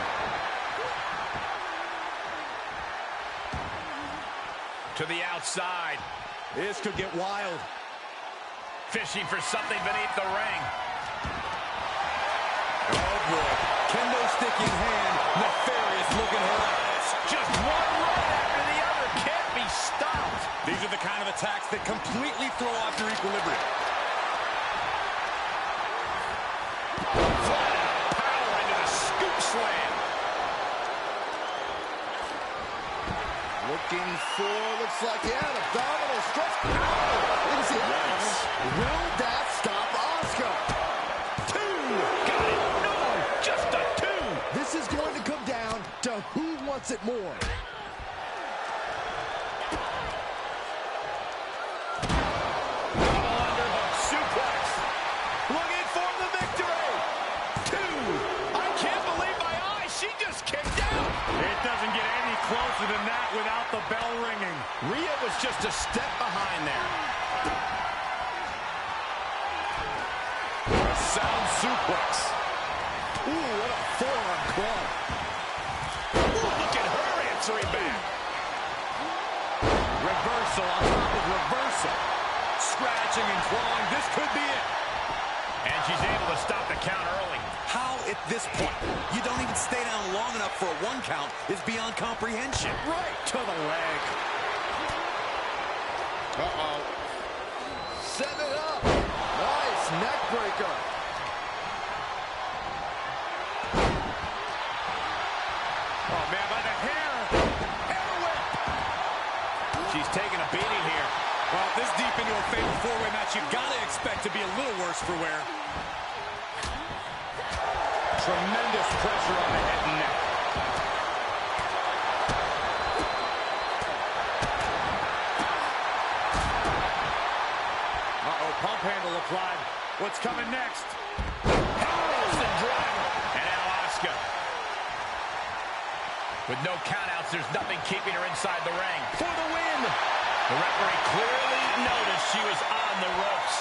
To the outside. This could get wild. Fishing for something beneath the ring. Oh, boy. Kendo stick in hand. Nefarious look in her eyes. Just one right after the other. Can't be stopped. These are the kind of attacks that completely throw off your equilibrium. Flat out power into the scoop slam. Looking for, looks like, yeah, an abdominal stretch. Ow! Into the arms. Will that stop Asuka? Two. Got it. No, just a two. This is going to come down to who wants it more. Double underhook suplex. Looking for the victory. Two. I can't believe my eyes. She just kicked out. It doesn't get any closer than that without the bell ringing. Rhea was just a step behind there. A sound suplex. Ooh, what a forearm club. Ooh, look at her answering back. Reversal on top of reversal. Scratching and clawing. This could be it. And she's able to stop the count early. How, at this point, you don't even stay down long enough for a one count is beyond comprehension. Right to the leg. Uh-oh. Set it up. Nice neck breaker. Oh, man, by the hair. Hair whip. She's taking a beating here. Well, this deep into a fatal four-way match, you've got to expect to be a little worse for wear. Tremendous pressure on the head and neck. Uh-oh, pump handle applied. What's coming next? Harrison driver. And now Asuka. With no countouts, there's nothing keeping her inside the ring. For the win. The referee clearly noticed she was on the ropes.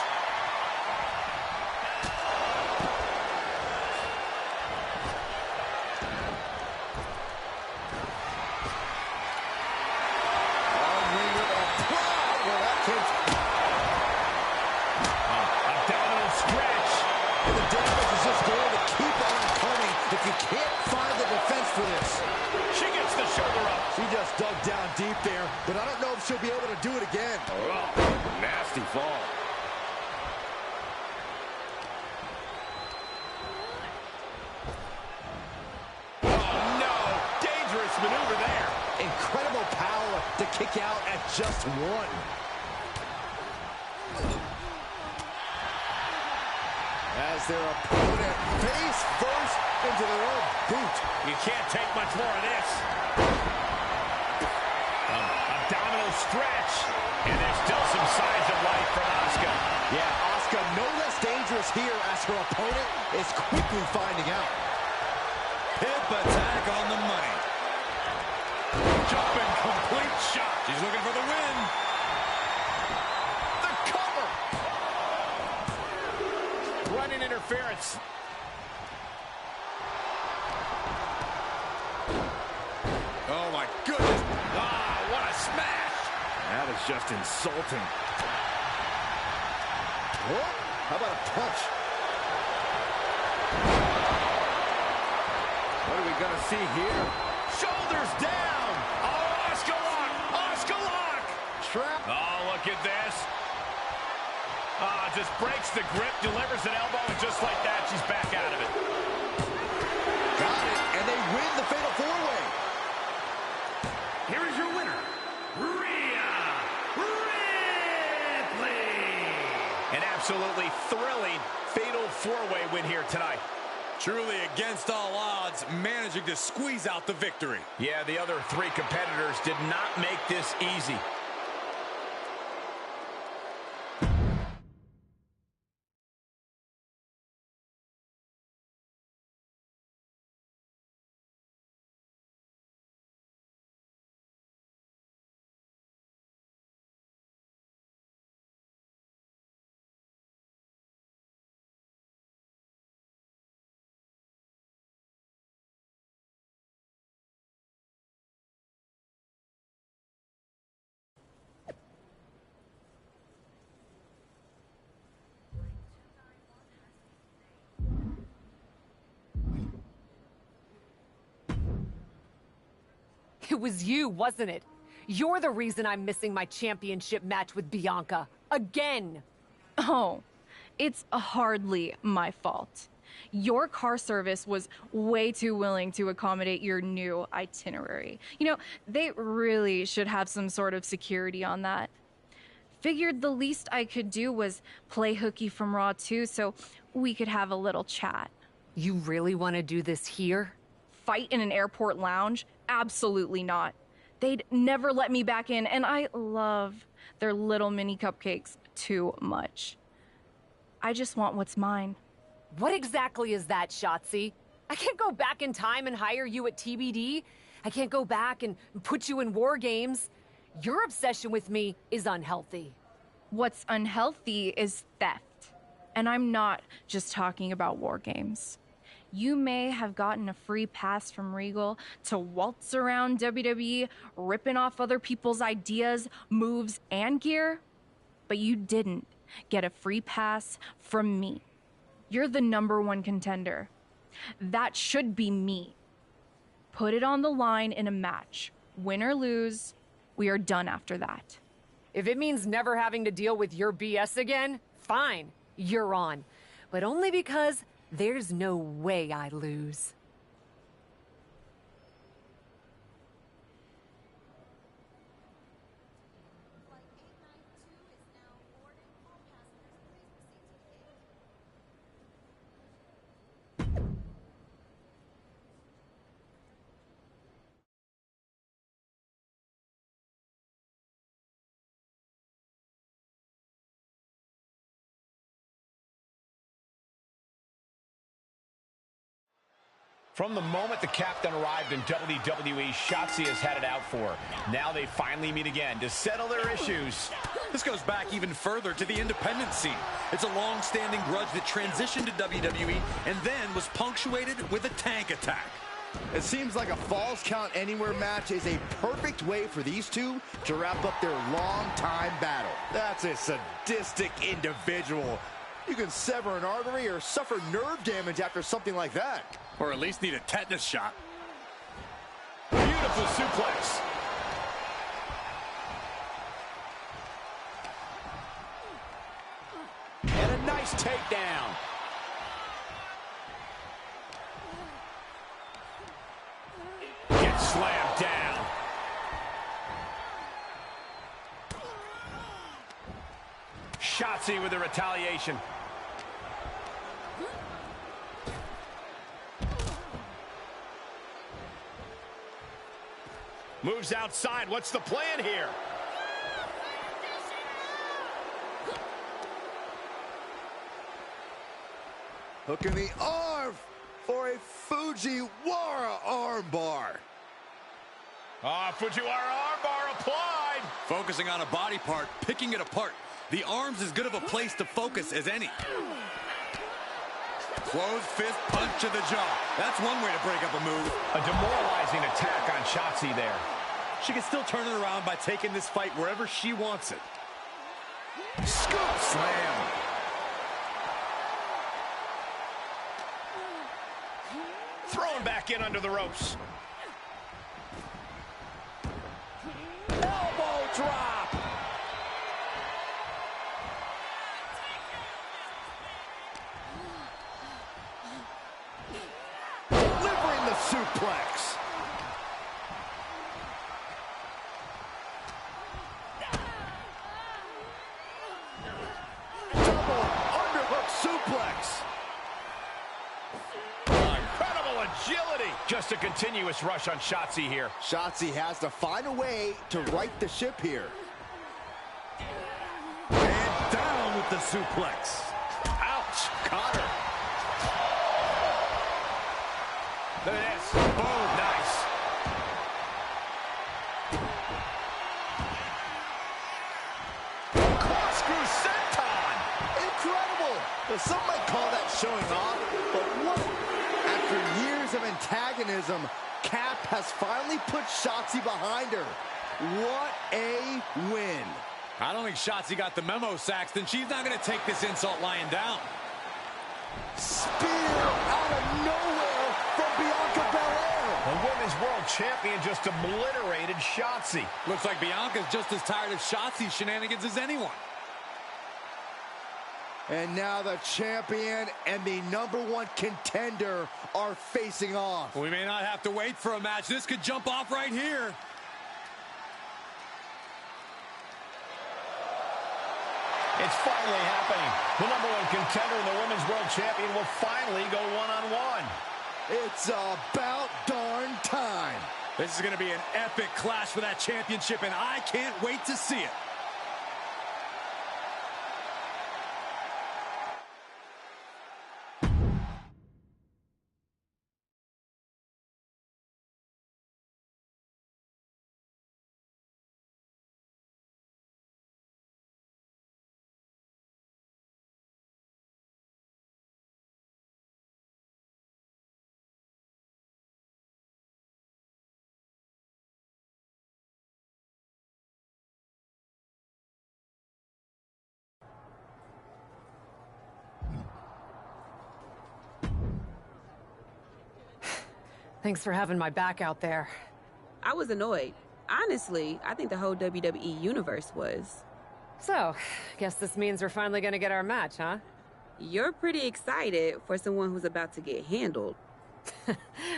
Abdominal stretch. And the damage is just going to keep on coming if you can't find the defense for this. She gets the shoulder up. She just dug down deep there, but I don't know if she'll be able to do it again. Oh, nasty fall. Oh, no. Dangerous maneuver there. Incredible power to kick out at just one. As their opponent face first into their own boot. You can't take much more of this. Abdominal stretch. And there's still some signs of life from Asuka. Yeah, Asuka no less dangerous here as her opponent is quickly finding out. Hip attack on the money. Jumping complete shot. She's looking for the win. The cover. Running interference. Oh, my goodness. Ah, what a smash. That is just insulting. Whoa, how about a punch? What are we going to see here? Shoulders down. Oh, Asuka lock. Asuka lock. Trap. Oh, look at this. Ah, just breaks the grip, delivers an elbow, and just like that, she's back out of it. Got it, and they win the fatal four-way. Here is your winner, Rhea Ripley. An absolutely thrilling fatal four-way win here tonight. Truly against all odds, managing to squeeze out the victory. Yeah, the other three competitors did not make this easy. It was you, wasn't it? You're the reason I'm missing my championship match with Bianca. Again! Oh, it's hardly my fault. Your car service was way too willing to accommodate your new itinerary. You know, they really should have some sort of security on that. Figured the least I could do was play hooky from Raw 2 so we could have a little chat. You really want to do this here? Fight in an airport lounge? Absolutely not. They'd never let me back in, and I love their little mini cupcakes too much. I just want what's mine. What exactly is that, Shotzi? I can't go back in time and hire you at TBD. I can't go back and put you in War Games. Your obsession with me is unhealthy. What's unhealthy is theft. And I'm not just talking about War Games. You may have gotten a free pass from Regal to waltz around WWE, ripping off other people's ideas, moves, and gear, but you didn't get a free pass from me. You're the #1 contender. That should be me. Put it on the line in a match. Win or lose, we are done after that. If it means never having to deal with your BS again, fine, you're on. But only because there's no way I lose. From the moment the captain arrived in WWE, Shotzi has had it out for her. Now they finally meet again to settle their issues. This goes back even further to the independent scene. It's a long-standing grudge that transitioned to WWE and then was punctuated with a tank attack. It seems like a Falls Count Anywhere match is a perfect way for these two to wrap up their long-time battle. That's a sadistic individual. You can sever an artery or suffer nerve damage after something like that. Or at least need a tetanus shot. Beautiful suplex. And a nice takedown. Gets slammed down. Shotzi with the retaliation. Moves outside. What's the plan here? Hook in the arm for a Fujiwara armbar. Fujiwara armbar applied. Focusing on a body part, picking it apart. The arm's as good of a place to focus as any. Closed fist punch to the jaw. That's one way to break up a move. A demoralizing attack on Shotzi there. She can still turn it around by taking this fight wherever she wants it. Scoop slam. Thrown back in under the ropes. Elbow drop. Delivering the suplex. Double underhook suplex. Incredible agility. Just a continuous rush on Shotzi here. Shotzi has to find a way to right the ship here. And down with the suplex. Ouch. Caught her. Look at this. Boom. Nice. Corkscrew senton. Incredible. Well, some might call that showing off, but what? After years of antagonism, Cap has finally put Shotzi behind her. What a win. I don't think Shotzi got the memo, Saxton. She's not going to take this insult lying down. Spear out of nowhere from Bianca Belair. The women Women's World Champion just obliterated Shotzi. Looks like Bianca's just as tired of Shotzi's shenanigans as anyone. And now the champion and the #1 contender are facing off. We may not have to wait for a match. This could jump off right here. It's finally happening. The #1 contender and the Women's World Champion will finally go one-on-one. It's about darn time. This is going to be an epic clash for that championship, and I can't wait to see it. Thanks for having my back out there. I was annoyed. Honestly, I think the whole WWE universe was. So, guess this means we're finally gonna get our match, huh? You're pretty excited for someone who's about to get handled.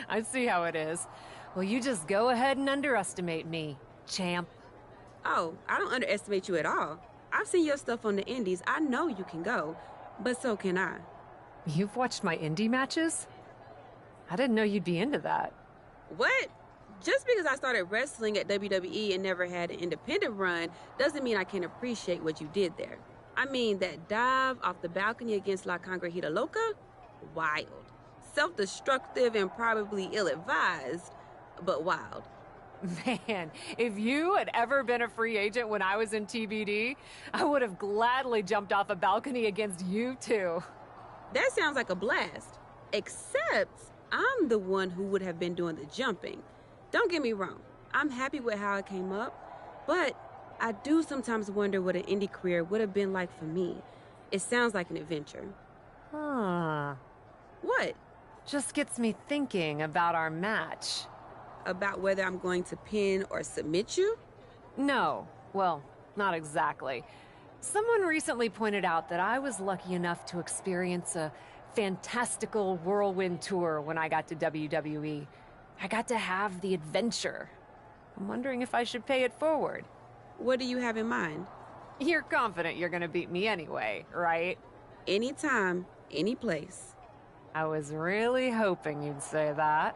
I see how it is. Well, you just go ahead and underestimate me, champ. Oh, I don't underestimate you at all. I've seen your stuff on the indies. I know you can go, but so can I. You've watched my indie matches? I didn't know you'd be into that. What? Just because I started wrestling at WWE and never had an independent run doesn't mean I can't appreciate what you did there. I mean, that dive off the balcony against La Congregita Loca? Wild. Self-destructive and probably ill-advised, but wild. Man, if you had ever been a free agent when I was in TBD, I would have gladly jumped off a balcony against you too. That sounds like a blast. Except I'm the one who would have been doing the jumping. Don't get me wrong. I'm happy with how it came up, but I do sometimes wonder what an indie career would have been like for me. It sounds like an adventure. Huh. What? Just gets me thinking about our match. About whether I'm going to pin or submit you? No. Well, not exactly. Someone recently pointed out that I was lucky enough to experience a fantastical whirlwind tour when I got to WWE. I got to have the adventure. I'm wondering if I should pay it forward. What do you have in mind? You're confident you're gonna beat me anyway, right? Anytime, any place. I was really hoping you'd say that.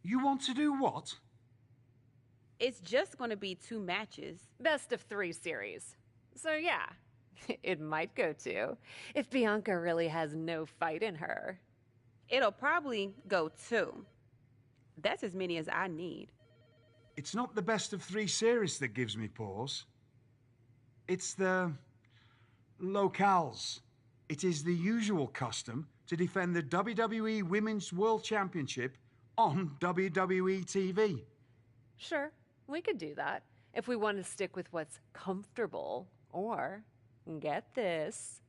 You want to do what? It's just going to be 2 matches. Best of 3 series. So yeah, it might go 2, if Bianca really has no fight in her. It'll probably go 2. That's as many as I need. It's not the best of 3 series that gives me pause. It's the locales. It is the usual custom to defend the WWE Women's World Championship on WWE TV. Sure, we could do that if we want to stick with what's comfortable. Or, get this,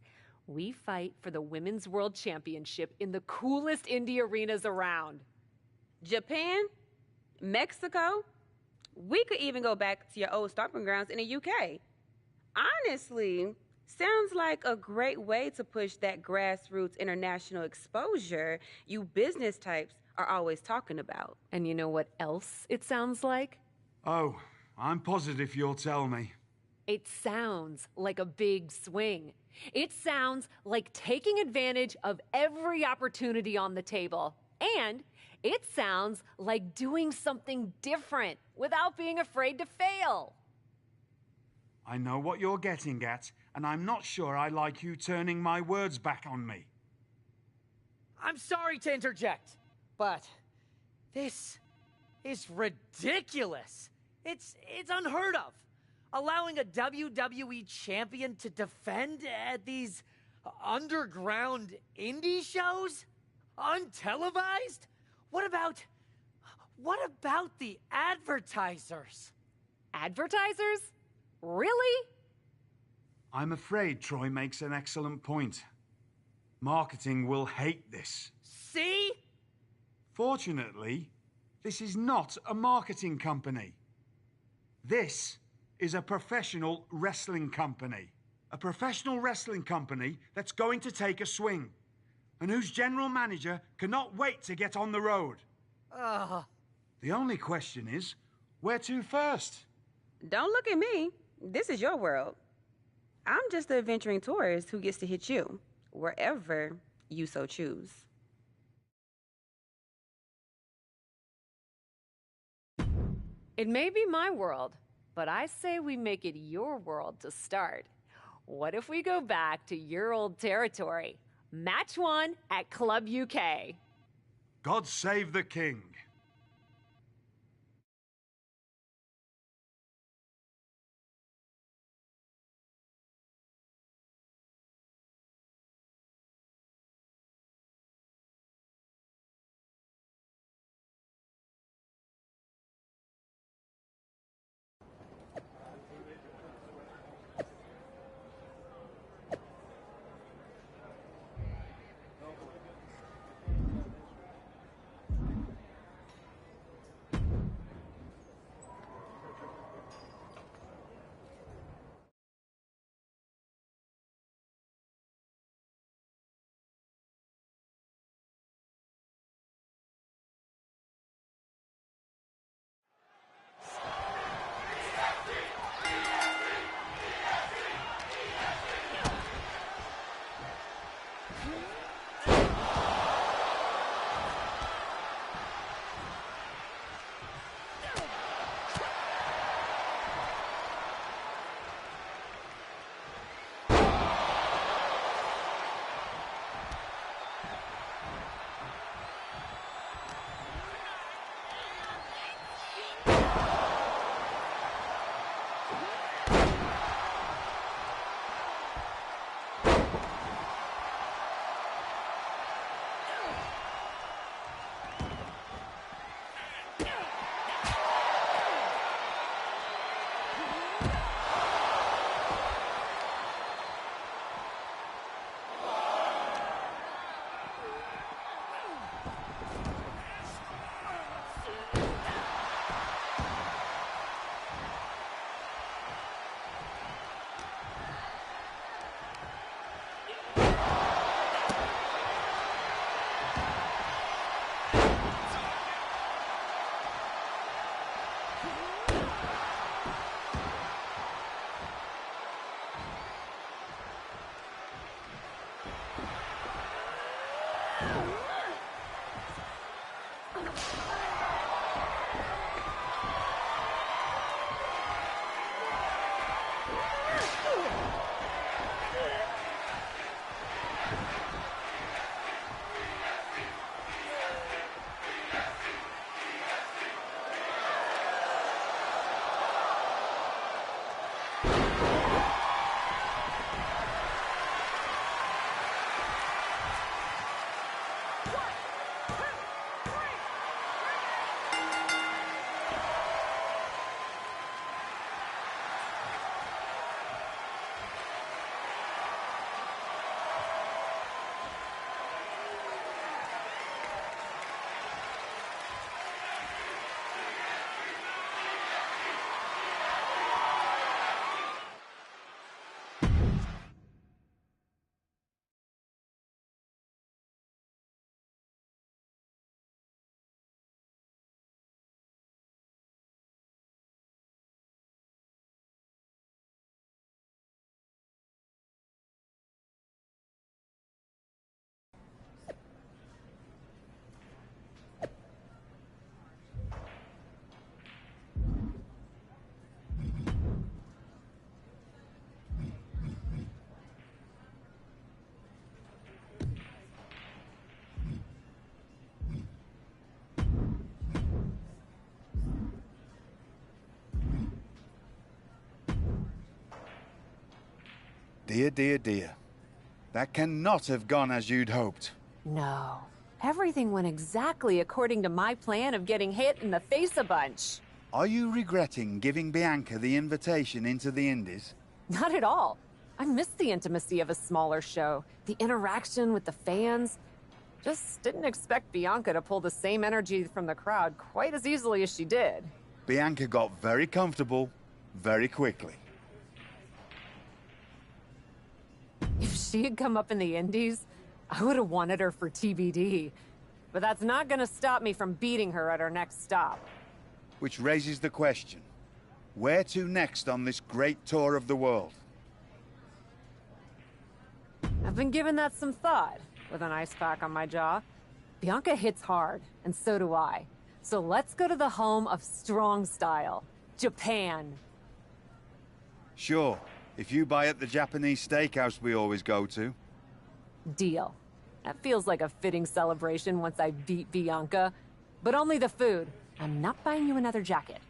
we fight for the Women's World Championship in the coolest indie arenas around. Japan? Mexico? We could even go back to your old stomping grounds in the UK. Honestly, sounds like a great way to push that grassroots international exposure you business types are always talking about. And you know what else it sounds like? Oh, I'm positive you'll tell me. It sounds like a big swing. It sounds like taking advantage of every opportunity on the table. And it sounds like doing something different without being afraid to fail. I know what you're getting at, and I'm not sure I like you turning my words back on me. I'm sorry to interject, but this is ridiculous. It's unheard of. Allowing a WWE champion to defend at these underground indie shows? Untelevised? What about the advertisers? Advertisers? Really? I'm afraid Troy makes an excellent point. Marketing will hate this. See? Fortunately, this is not a marketing company. This is a professional wrestling company. A professional wrestling company that's going to take a swing, and whose general manager cannot wait to get on the road. The only question is, where to first? Don't look at me. This is your world. I'm just the adventuring tourist who gets to hit you, wherever you so choose. It may be my world, but I say we make it your world to start. What if we go back to your old territory? Match 1 at Club UK. God save the king. Dear, dear, dear. That cannot have gone as you'd hoped. No. Everything went exactly according to my plan of getting hit in the face a bunch. Are you regretting giving Bianca the invitation into the Indies? Not at all. I miss the intimacy of a smaller show, the interaction with the fans. Just didn't expect Bianca to pull the same energy from the crowd quite as easily as she did. Bianca got very comfortable very quickly. If she had come up in the Indies, I would have wanted her for TBD. But that's not gonna stop me from beating her at our next stop. Which raises the question, where to next on this great tour of the world? I've been giving that some thought, with an ice pack on my jaw. Bianca hits hard, and so do I. So let's go to the home of strong style, Japan. Sure, if you buy at the Japanese steakhouse we always go to. Deal. That feels like a fitting celebration once I beat Bianca. But only the food. I'm not buying you another jacket.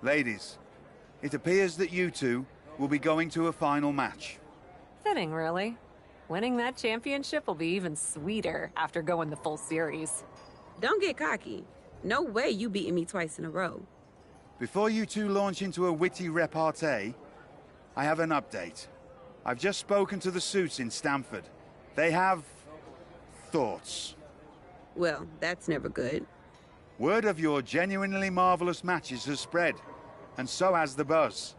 Ladies, it appears that you two will be going to a final match. Fitting, really. Winning that championship will be even sweeter after going the full series. Don't get cocky. No way you beating me twice in a row. Before you two launch into a witty repartee, I have an update. I've just spoken to the suits in Stamford. They have thoughts. Well, that's never good. Word of your genuinely marvelous matches has spread, and so has the buzz.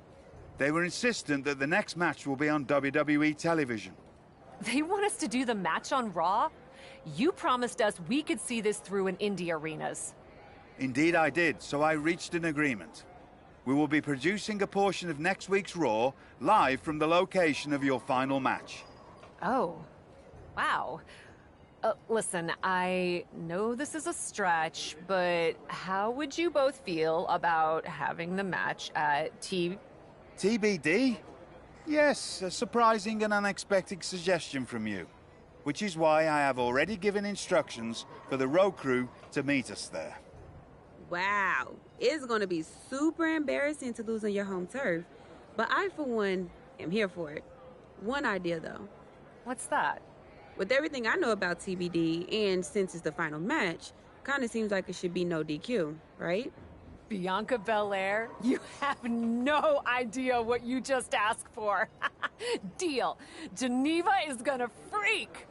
They were insistent that the next match will be on WWE television. They want us to do the match on Raw? You promised us we could see this through in indie arenas. Indeed I did, so I reached an agreement. We will be producing a portion of next week's Raw live from the location of your final match. Oh, wow. Listen, I know this is a stretch, but how would you both feel about having the match at TBD? Yes, a surprising and unexpected suggestion from you. Which is why I have already given instructions for the road crew to meet us there. Wow. It's going to be super embarrassing to lose on your home turf. But I, for one, am here for it. One idea, though. What's that? With everything I know about TBD, and since it's the final match, kind of seems like it should be no DQ, right? Bianca Belair? You have no idea what you just asked for. Deal. Geneva is gonna freak.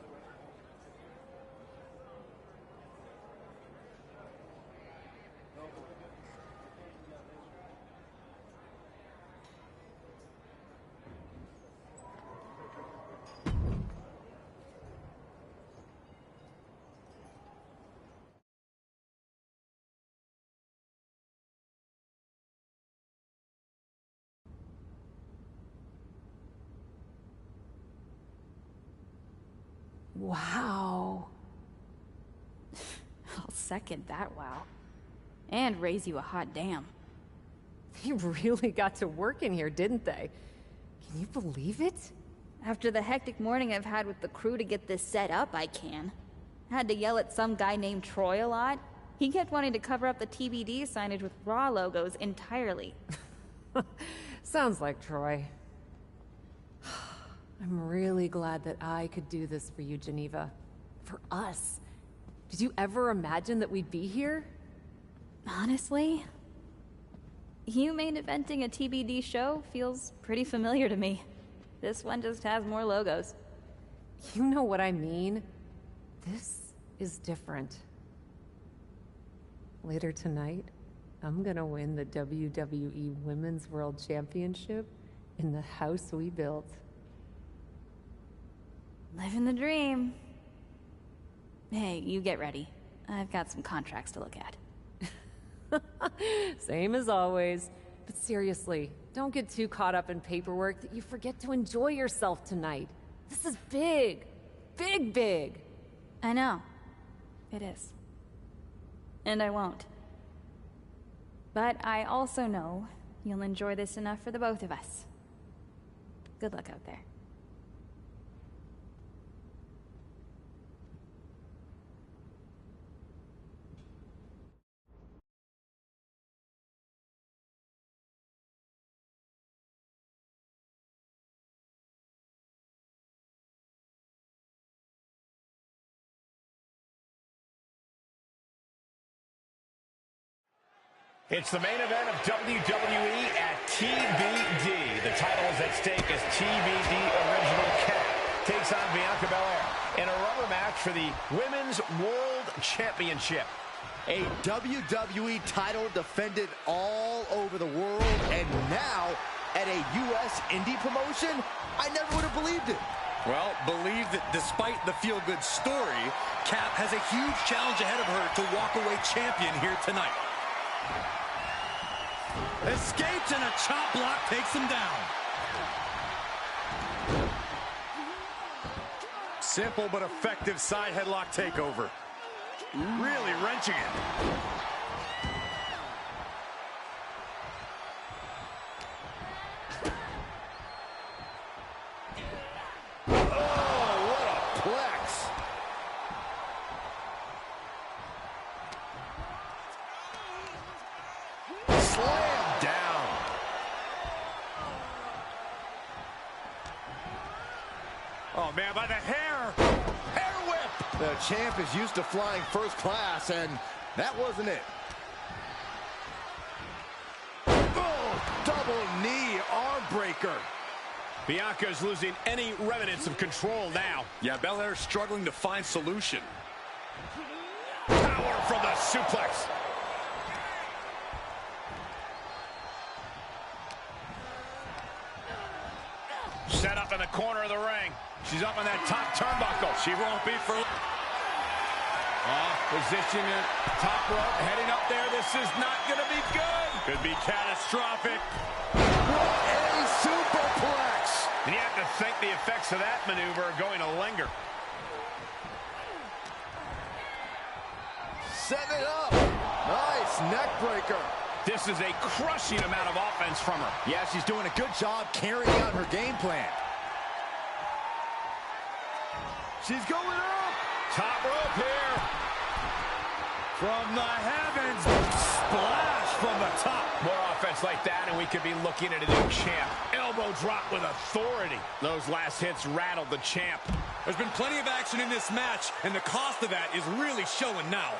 Wow. I'll second that wow. And raise you a hot damn. They really got to work in here, didn't they? Can you believe it? After the hectic morning I've had with the crew to get this set up, I can. Had to yell at some guy named Troy a lot. He kept wanting to cover up the TBD signage with Raw logos entirely. Sounds like Troy. I'm really glad that I could do this for you, Geneva. For us. Did you ever imagine that we'd be here? Honestly, you main eventing a TBD show feels pretty familiar to me. This one just has more logos. You know what I mean? This is different. Later tonight, I'm gonna win the WWE Women's World Championship in the house we built. Living the dream. Hey, you get ready. I've got some contracts to look at. Same as always. But seriously, don't get too caught up in paperwork that you forget to enjoy yourself tonight. This is big. Big, big. I know. It is. And I won't. But I also know you'll enjoy this enough for the both of us. Good luck out there. It's the main event of WWE at TBD. The title is at stake as TBD Original Cat takes on Bianca Belair in a rubber match for the Women's World Championship. A WWE title defended all over the world, and now at a U.S. indie promotion? I never would have believed it. Well, believe that despite the feel-good story, Kat has a huge challenge ahead of her to walk away champion here tonight. Escapes and a chop block takes him down. Simple but effective side headlock takeover. Really wrenching it. Oh, man, by the hair. Hair whip. The champ is used to flying first class, and that wasn't it. Oh, double knee arm breaker. Bianca's losing any remnants of control now. Yeah, Belair's struggling to find solution. Power from the suplex. Set up in the corner of the ring. She's up on that top turnbuckle. She won't be for... Position in top rope, heading up there. This is not going to be good. Could be catastrophic. What a superplex. And you have to think the effects of that maneuver are going to linger. Setting it up. Nice neck breaker. This is a crushing amount of offense from her. Yeah, she's doing a good job carrying out her game plan. She's going up. Top rope here. From the heavens, splash from the top. More offense like that, and we could be looking at a new champ. Elbow drop with authority. Those last hits rattled the champ. There's been plenty of action in this match, and the cost of that is really showing now.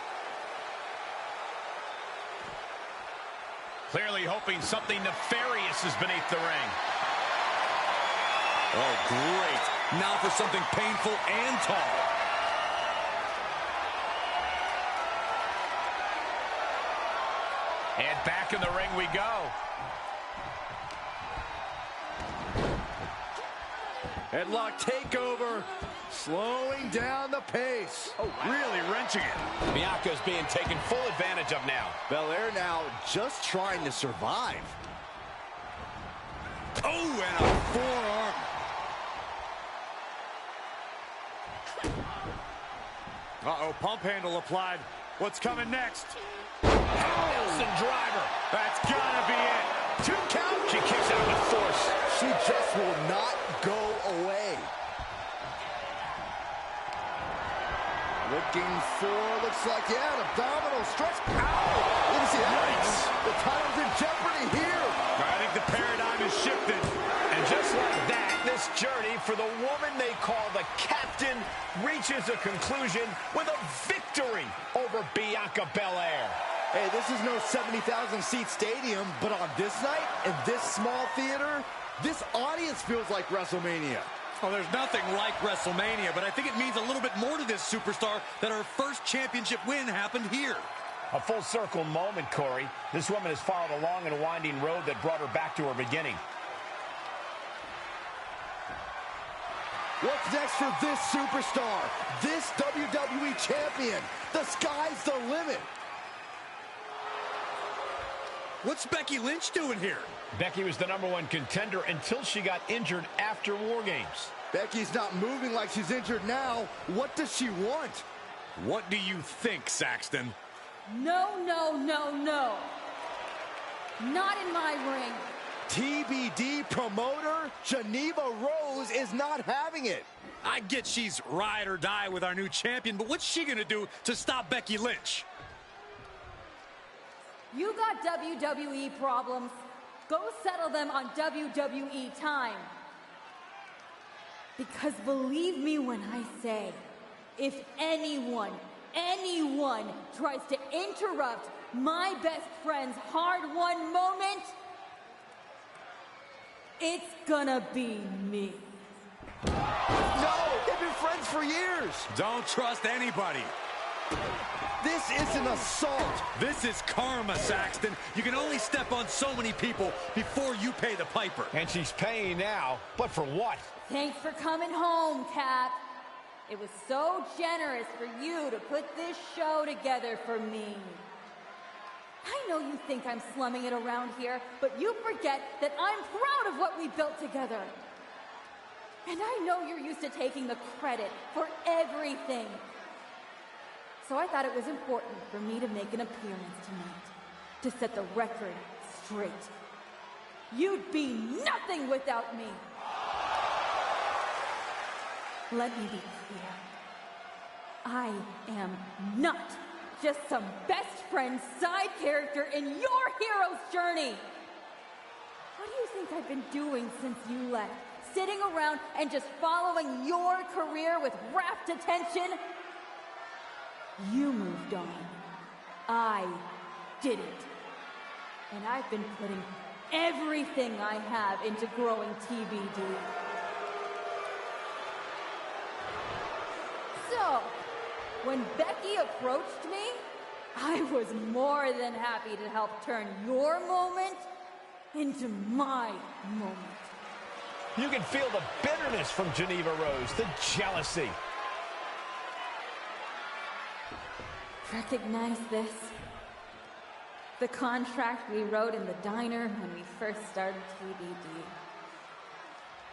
Clearly hoping something nefarious is beneath the ring. Oh, great. Now for something painful and tall. And back in the ring we go. Headlock takeover. Slowing down the pace. Oh, wow. Really wrenching it. Bianca's being taken full advantage of now. Belair now just trying to survive. Oh, and a forearm. Uh-oh, pump handle applied. What's coming next? Nelson driver. That's gotta be it. 2 count. She kicks out with force. She just will not go away. Looking for, looks like, yeah, an abdominal stretch. Ow! Didn't see that. The title's in jeopardy here. I think the paradigm has shifted. And just like that, this journey for the woman they call the Captain reaches a conclusion with a victory over Bianca Belair. Hey, this is no 70,000-seat stadium, but on this night, in this small theater, this audience feels like WrestleMania. Oh, there's nothing like WrestleMania, but I think it means a little bit more to this superstar that her first championship win happened here. A full circle moment, Corey. This woman has followed a long and winding road that brought her back to her beginning. What's next for this superstar? This WWE champion? The sky's the limit. What's Becky Lynch doing here? Becky was the #1 contender until she got injured after War Games. Becky's not moving like she's injured now. What does she want? What do you think, Saxton? No, no, no, no. Not in my ring. TBD promoter Geneva Rose is not having it. I get she's ride or die with our new champion, but what's she gonna do to stop Becky Lynch? You got WWE problems. Go settle them on WWE time. Because believe me when I say, if anyone tries to interrupt my best friend's hard-won moment, it's gonna be me. No, they've been friends for years. Don't trust anybody. This is an assault. This is karma, Saxton. You can only step on so many people before you pay the piper. And she's paying now, but for what? Thanks for coming home, Cap. It was so generous for you to put this show together for me. I know you think I'm slumming it around here, but you forget that I'm proud of what we built together. And I know you're used to taking the credit for everything. So I thought it was important for me to make an appearance tonight, to set the record straight. You'd be nothing without me. Let me be clear. I am not just some best friend side character in your hero's journey. What do you think I've been doing since you left? sitting around and just following your career with rapt attention? You moved on. I didn't. And I've been putting everything I have into growing TBD. So, when Becky approached me, I was more than happy to help turn your moment into my moment. You can feel the bitterness from Geneva Rose, the jealousy. Recognize this? The contract we wrote in the diner when we first started TBD.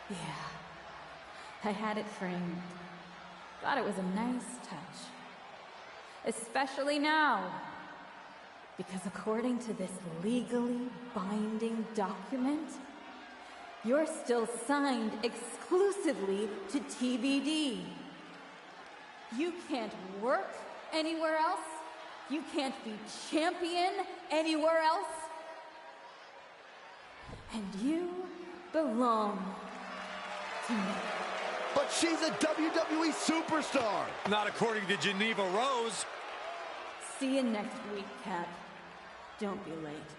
Yeah, I had it framed. Thought it was a nice touch. Especially now, because according to this legally binding document, you're still signed exclusively to TBD. You can't work anywhere else. You can't be champion anywhere else. And you belong to me. But she's a WWE superstar. Not according to Geneva Rose. See you next week, Cap. Don't be late.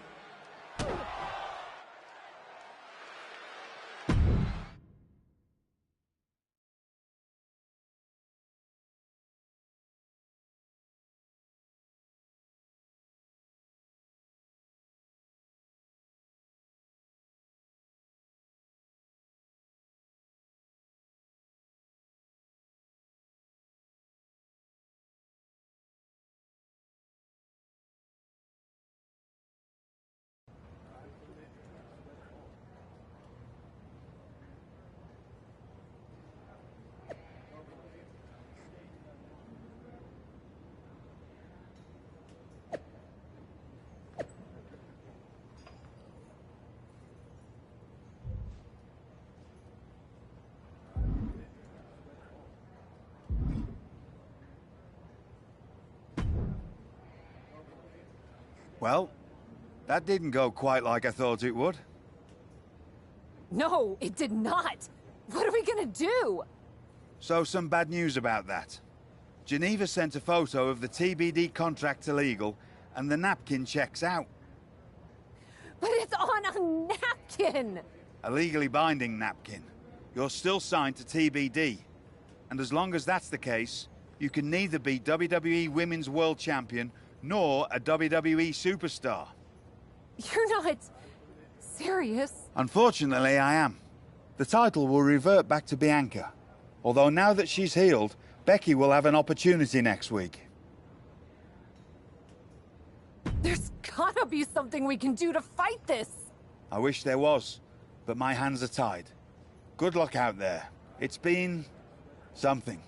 Well, that didn't go quite like I thought it would. No, it did not. What are we gonna do? So some bad news about that. Geneva sent a photo of the TBD contract illegal, and the napkin checks out. But it's on a napkin! A legally binding napkin. You're still signed to TBD. And as long as that's the case, you can neither be WWE Women's World Champion nor a WWE superstar. You're not serious? Unfortunately, I am. The title will revert back to Bianca. Although now that she's healed, Becky will have an opportunity next week. There's gotta be something we can do to fight this! I wish there was, but my hands are tied. Good luck out there. It's been something.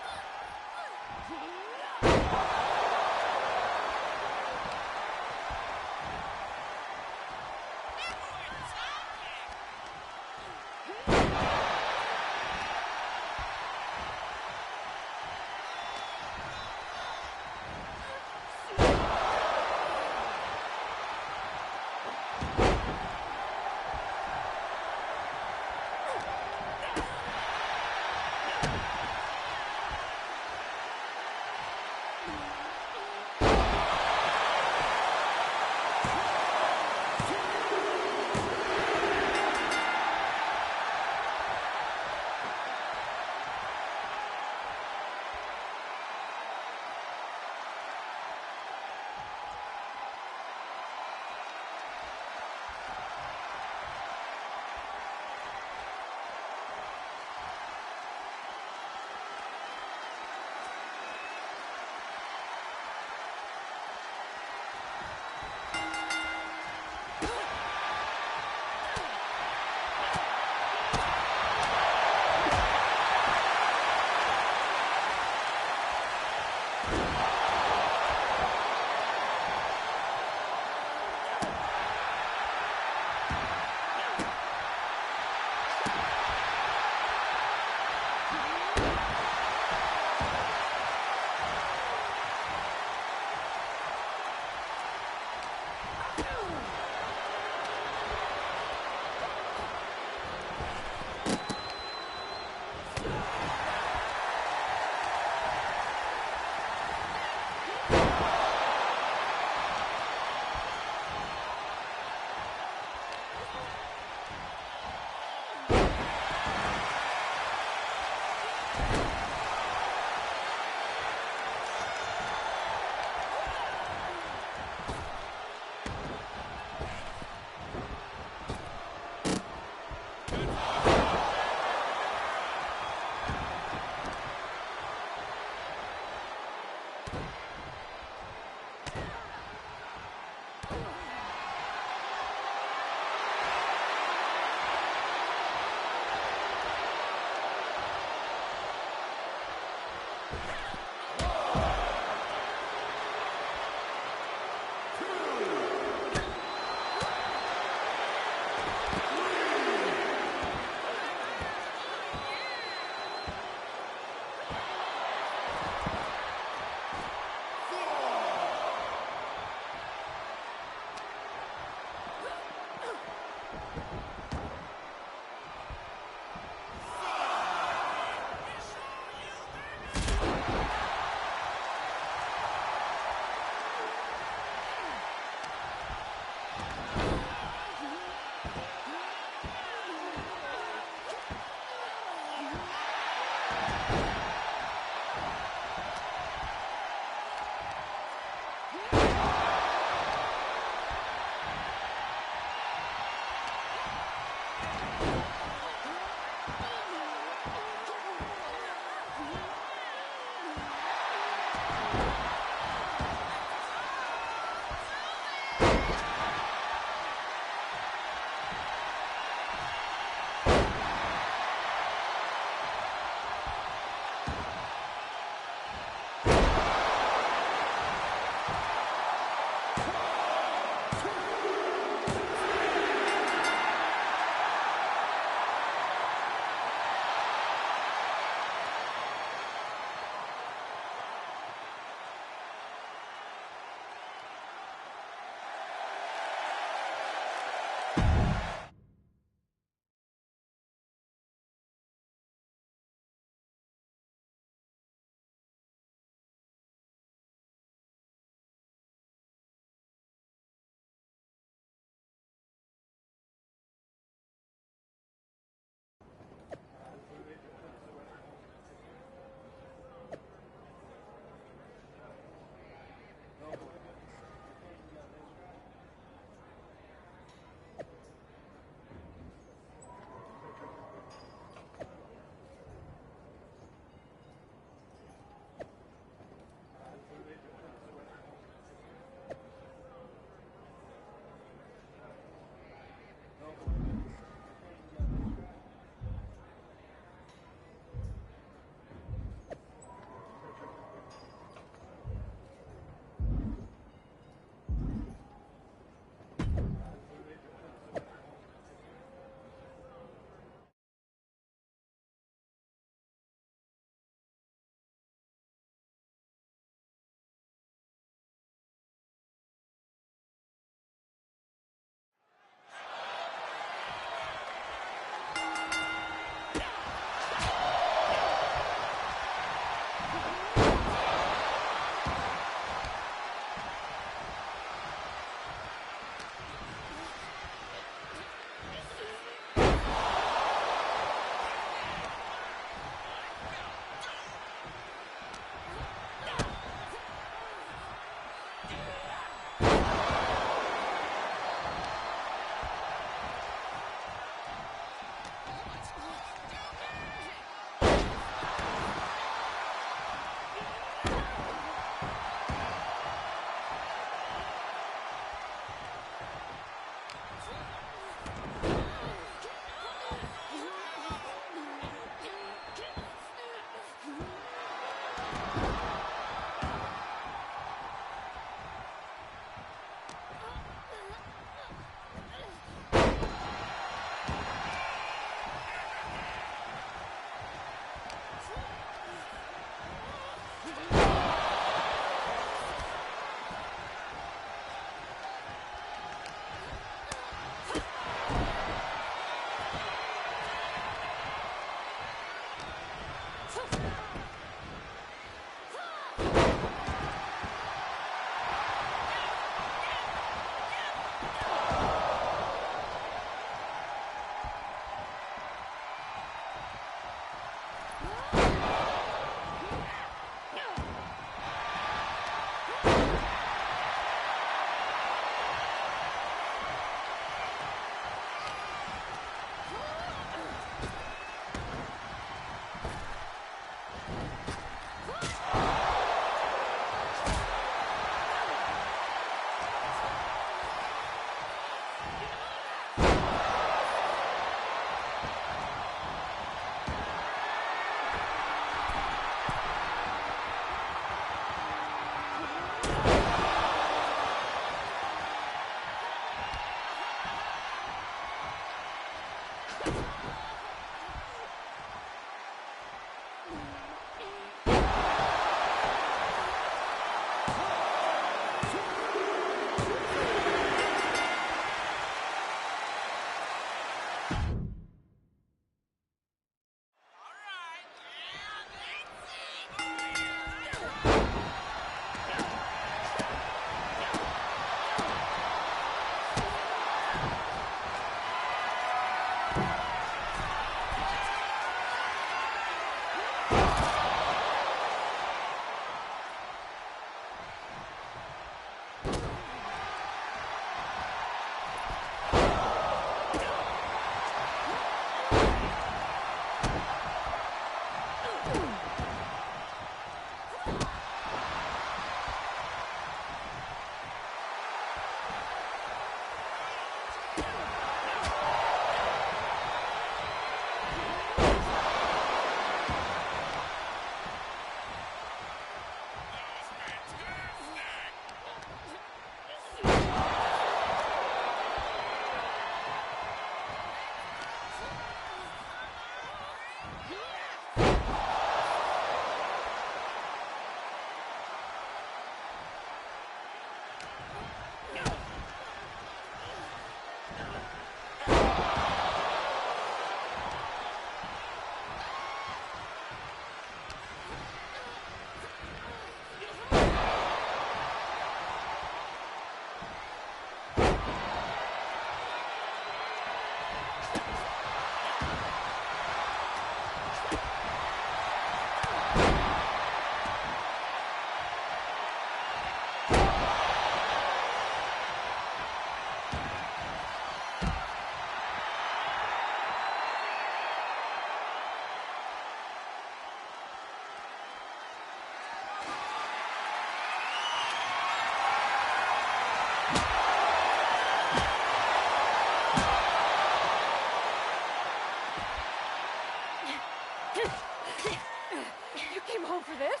You came home for this?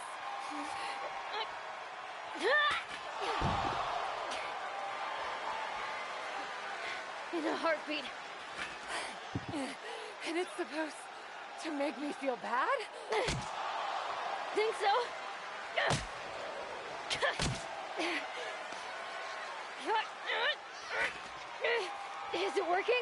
In a heartbeat. And it's supposed to make me feel bad? Think so? Is it working?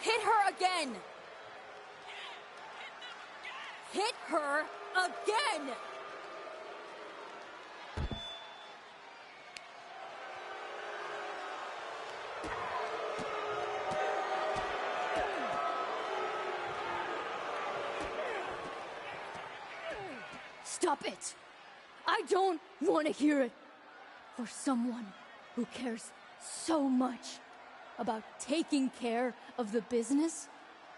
Hit her again! Hit her again! Stop it! I don't want to hear it. For someone who cares so much about taking care of the business,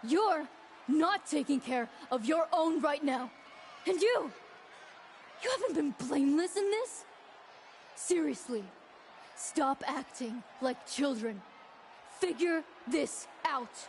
you're not taking care of your own right now. And you haven't been blameless in this? Seriously, stop acting like children. Figure this out.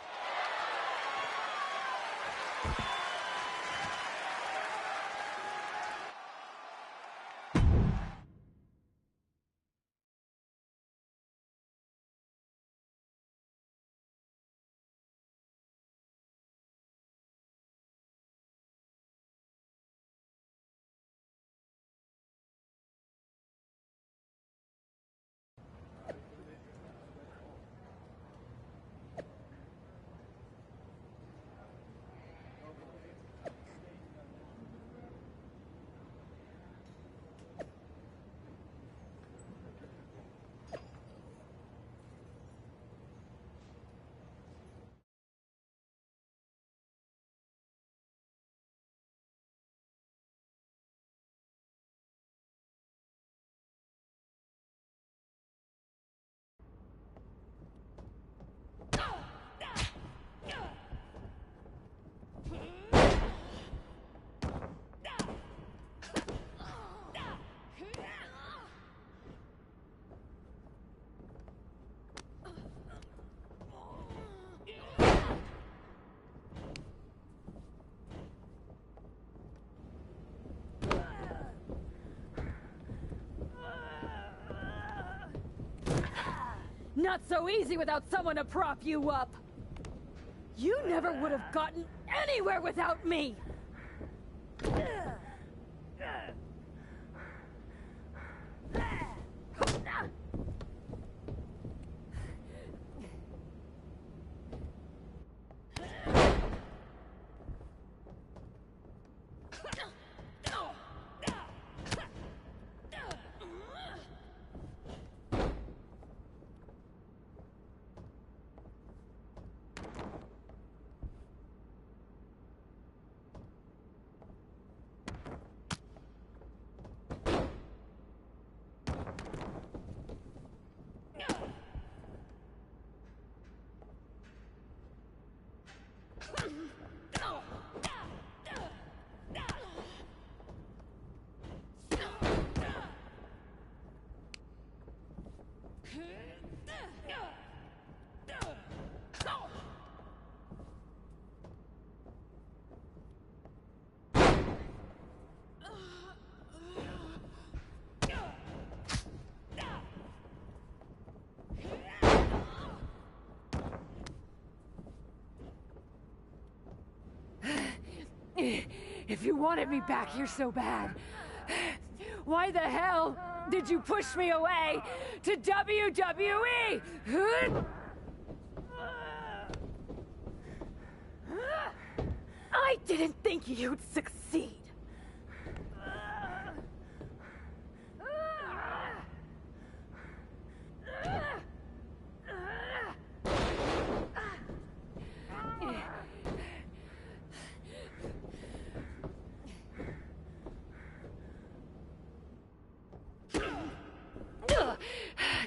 Not so easy without someone to prop you up. You never would have gotten anywhere without me. If you wanted me back here so bad, why the hell did you push me away to WWE? I didn't think you'd succeed.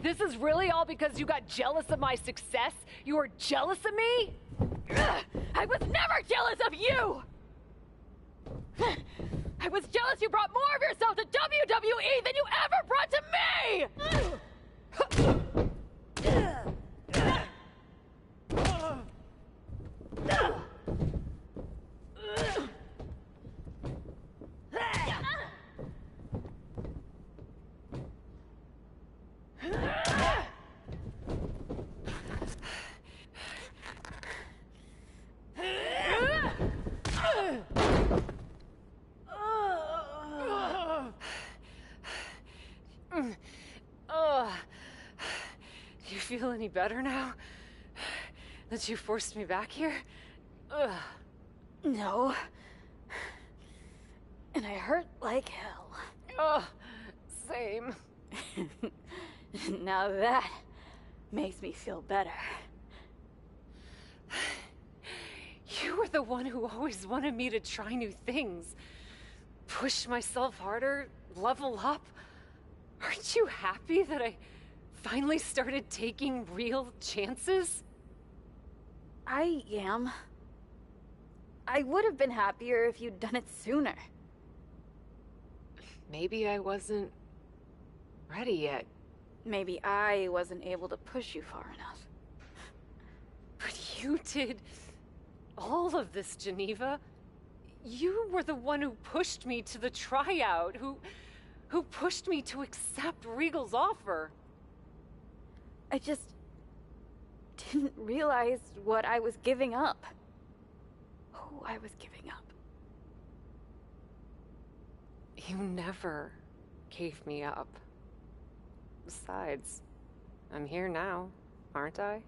This is really all because you got jealous of my success? You were jealous of me? I was never jealous of you! I was jealous you brought more of yourself to WWE than you ever brought to me! Do you feel any better now? That you forced me back here? No. And I hurt like hell. Same. Now that makes me feel better. You were the one who always wanted me to try new things. Push myself harder, level up. Aren't you happy that I finally started taking real chances? I am. I would have been happier if you'd done it sooner. Maybe I wasn't ready yet. Maybe I wasn't able to push you far enough. But you did all of this, Geneva. You were the one who pushed me to the tryout, who pushed me to accept Regal's offer. I just didn't realize what I was giving up. Who I was giving up. You never gave me up. Besides, I'm here now, aren't I?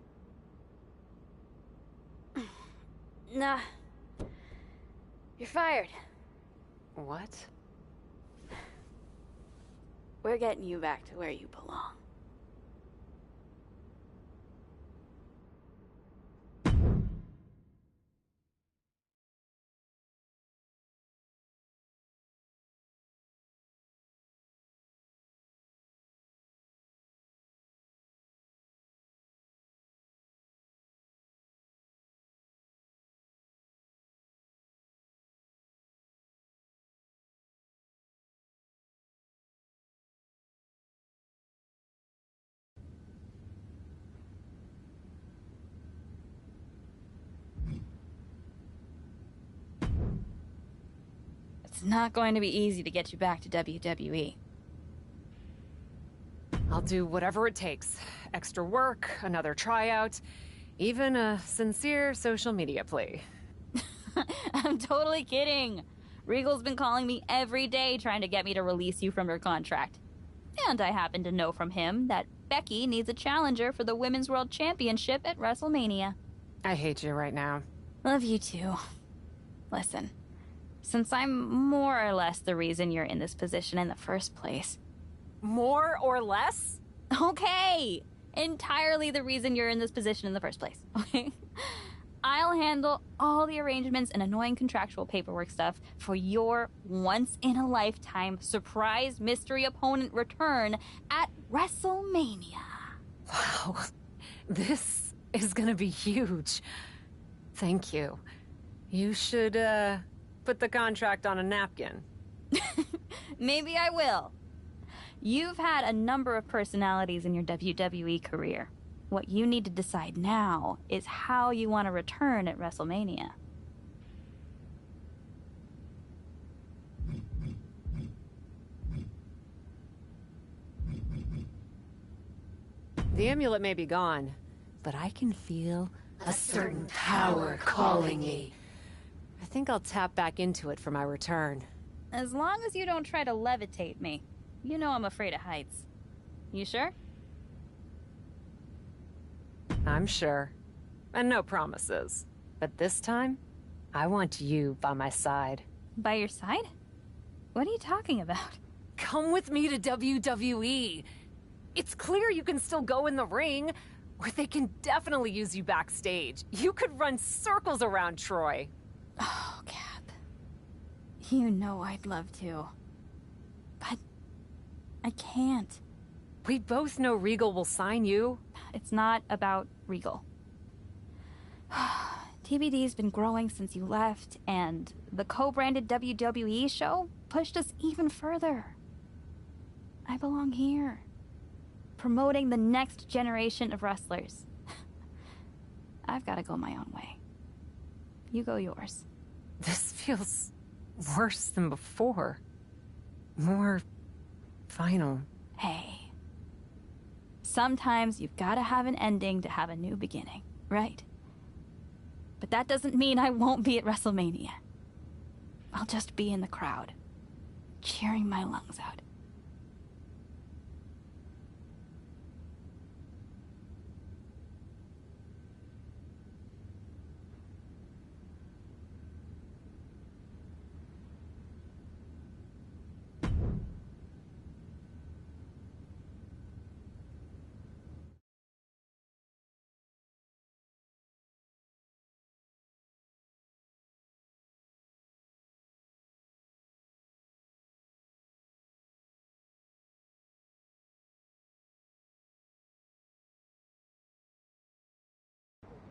Nah. You're fired. What? We're getting you back to where you belong. It's not going to be easy to get you back to WWE. I'll do whatever it takes. Extra work, another tryout, even a sincere social media plea. I'm totally kidding. Regal's been calling me every day trying to get me to release you from your contract. And I happen to know from him that Becky needs a challenger for the Women's World Championship at WrestleMania. I hate you right now. Love you too. Listen, since I'm more or less the reason you're in this position in the first place. More or less? Okay! Entirely the reason you're in this position in the first place, okay? I'll handle all the arrangements and annoying contractual paperwork stuff for your once-in-a-lifetime surprise mystery opponent return at WrestleMania. Wow, this is gonna be huge. Thank you. You should, put the contract on a napkin. Maybe I will. You've had a number of personalities in your WWE career. What you need to decide now is how you want to return at WrestleMania. The amulet may be gone, but I can feel a certain power calling me. I think I'll tap back into it for my return. As long as you don't try to levitate me. You know I'm afraid of heights. You sure? I'm sure. And no promises. But this time, I want you by my side. By your side? What are you talking about? Come with me to WWE. It's clear you can still go in the ring, or they can definitely use you backstage. You could run circles around Troy. Oh, Cap. You know I'd love to. But I can't. We both know Regal will sign you. It's not about Regal. TBD's been growing since you left, and the co-branded WWE show pushed us even further. I belong here, promoting the next generation of wrestlers. I've got to go my own way. You go yours. This feels worse than before. More final. Hey. Sometimes you've got to have an ending to have a new beginning, right? But that doesn't mean I won't be at WrestleMania. I'll just be in the crowd, cheering my lungs out.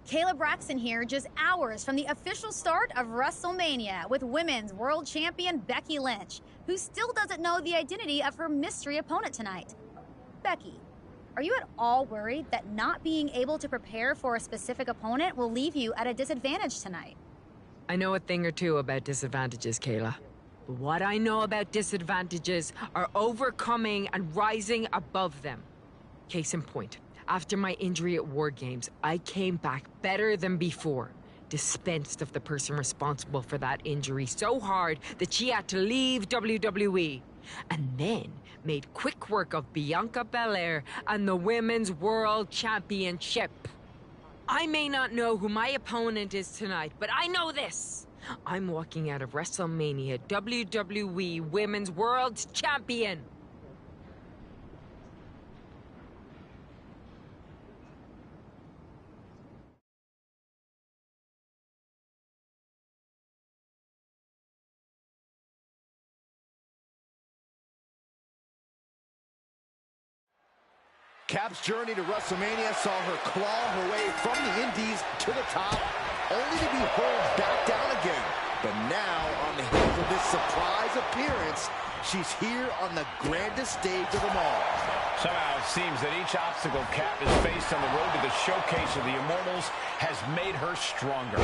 Kayla Braxton here, just hours from the official start of WrestleMania with Women's World Champion Becky Lynch, who still doesn't know the identity of her mystery opponent tonight. Becky, are you at all worried that not being able to prepare for a specific opponent will leave you at a disadvantage tonight? I know a thing or two about disadvantages, Kayla. But what I know about disadvantages are overcoming and rising above them. Case in point. After my injury at War Games, I came back better than before. Dispensed of the person responsible for that injury so hard that she had to leave WWE. And then made quick work of Bianca Belair and the Women's World Championship. I may not know who my opponent is tonight, but I know this. I'm walking out of WrestleMania WWE Women's World Champion. Cap's journey to WrestleMania saw her claw her way from the Indies to the top, only to be hurled back down again. But now, on the heels of this surprise appearance, she's here on the grandest stage of them all. Somehow it seems that each obstacle Cap has faced on the road to the showcase of the Immortals has made her stronger.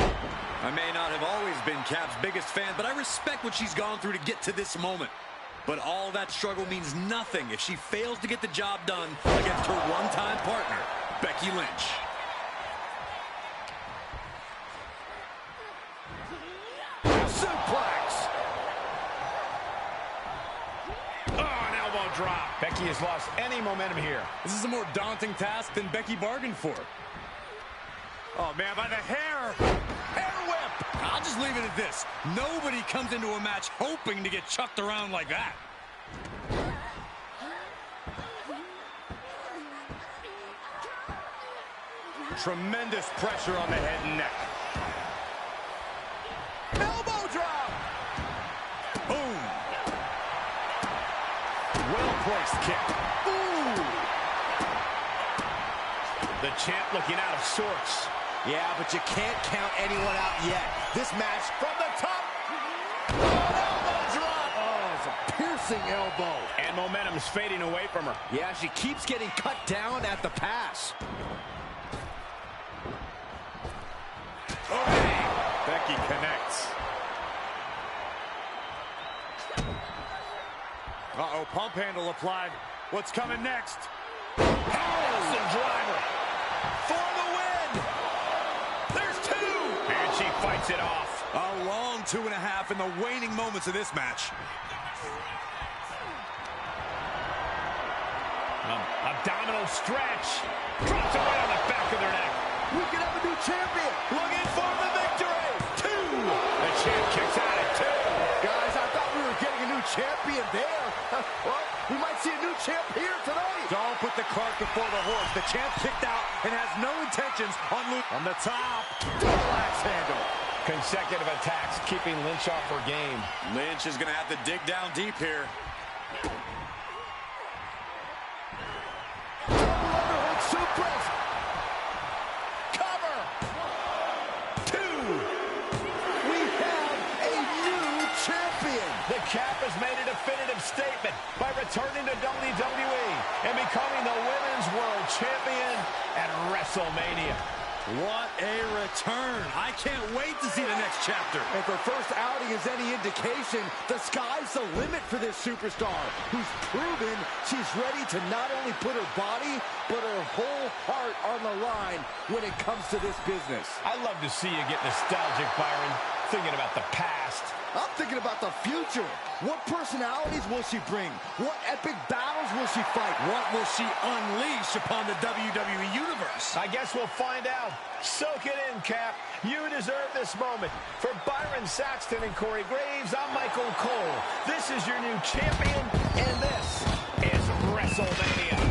I may not have always been Cap's biggest fan, but I respect what she's gone through to get to this moment. But all that struggle means nothing if she fails to get the job done against her one-time partner, Becky Lynch. Suplex. Oh, an elbow drop. Becky has lost any momentum here. This is a more daunting task than Becky bargained for. Oh, man, by the hair. Hair whip. I'll just leave it at this. Nobody comes into a match hoping to get chucked around like that. Tremendous pressure on the head and neck. Elbow drop. Boom. Well-placed kick. Ooh. The champ looking out of sorts. Yeah, but you can't count anyone out yet. This match from the top. Elbow drop. Oh, it's a piercing elbow. And momentum's fading away from her. Yeah, she keeps getting cut down at the pass. Okay. Becky connects. Uh-oh, pump handle applied. What's coming next? Harrison driver. For the win! There's two! And she fights it off. A long 2.5 in the waning moments of this match. Abdominal stretch. Drops it right on the back of their neck. We could have a new champion. Looking for the victory. Two. The champ kicks out at 2. Guys, I thought we were getting a new champion there. Well, we might see a new champ here tonight. Don't put the cart before the horse. The champ kicked out and has no intentions on losing. On the top. Double axe handle. Consecutive attacks keeping Lynch off her game. Lynch is going to have to dig down deep here. Overhead suplex. Cover. 2. We have a new champion. The Cap has made a definitive statement by returning to WWE and becoming the Women's World Champion at WrestleMania. What a return. I can't wait to see the next chapter. If her first outing is any indication, the sky's the limit for this superstar, who's proven she's ready to not only put her body, but her whole heart on the line when it comes to this business. I love to see you get nostalgic, Byron, thinking about the past. I'm thinking about the future. What personalities will she bring? What epic battles will she fight? What will she unleash upon the WWE Universe? I guess we'll find out. Soak it in, Cap. You deserve this moment. For Byron Saxton and Corey Graves, I'm Michael Cole. This is your new champion, and this is WrestleMania.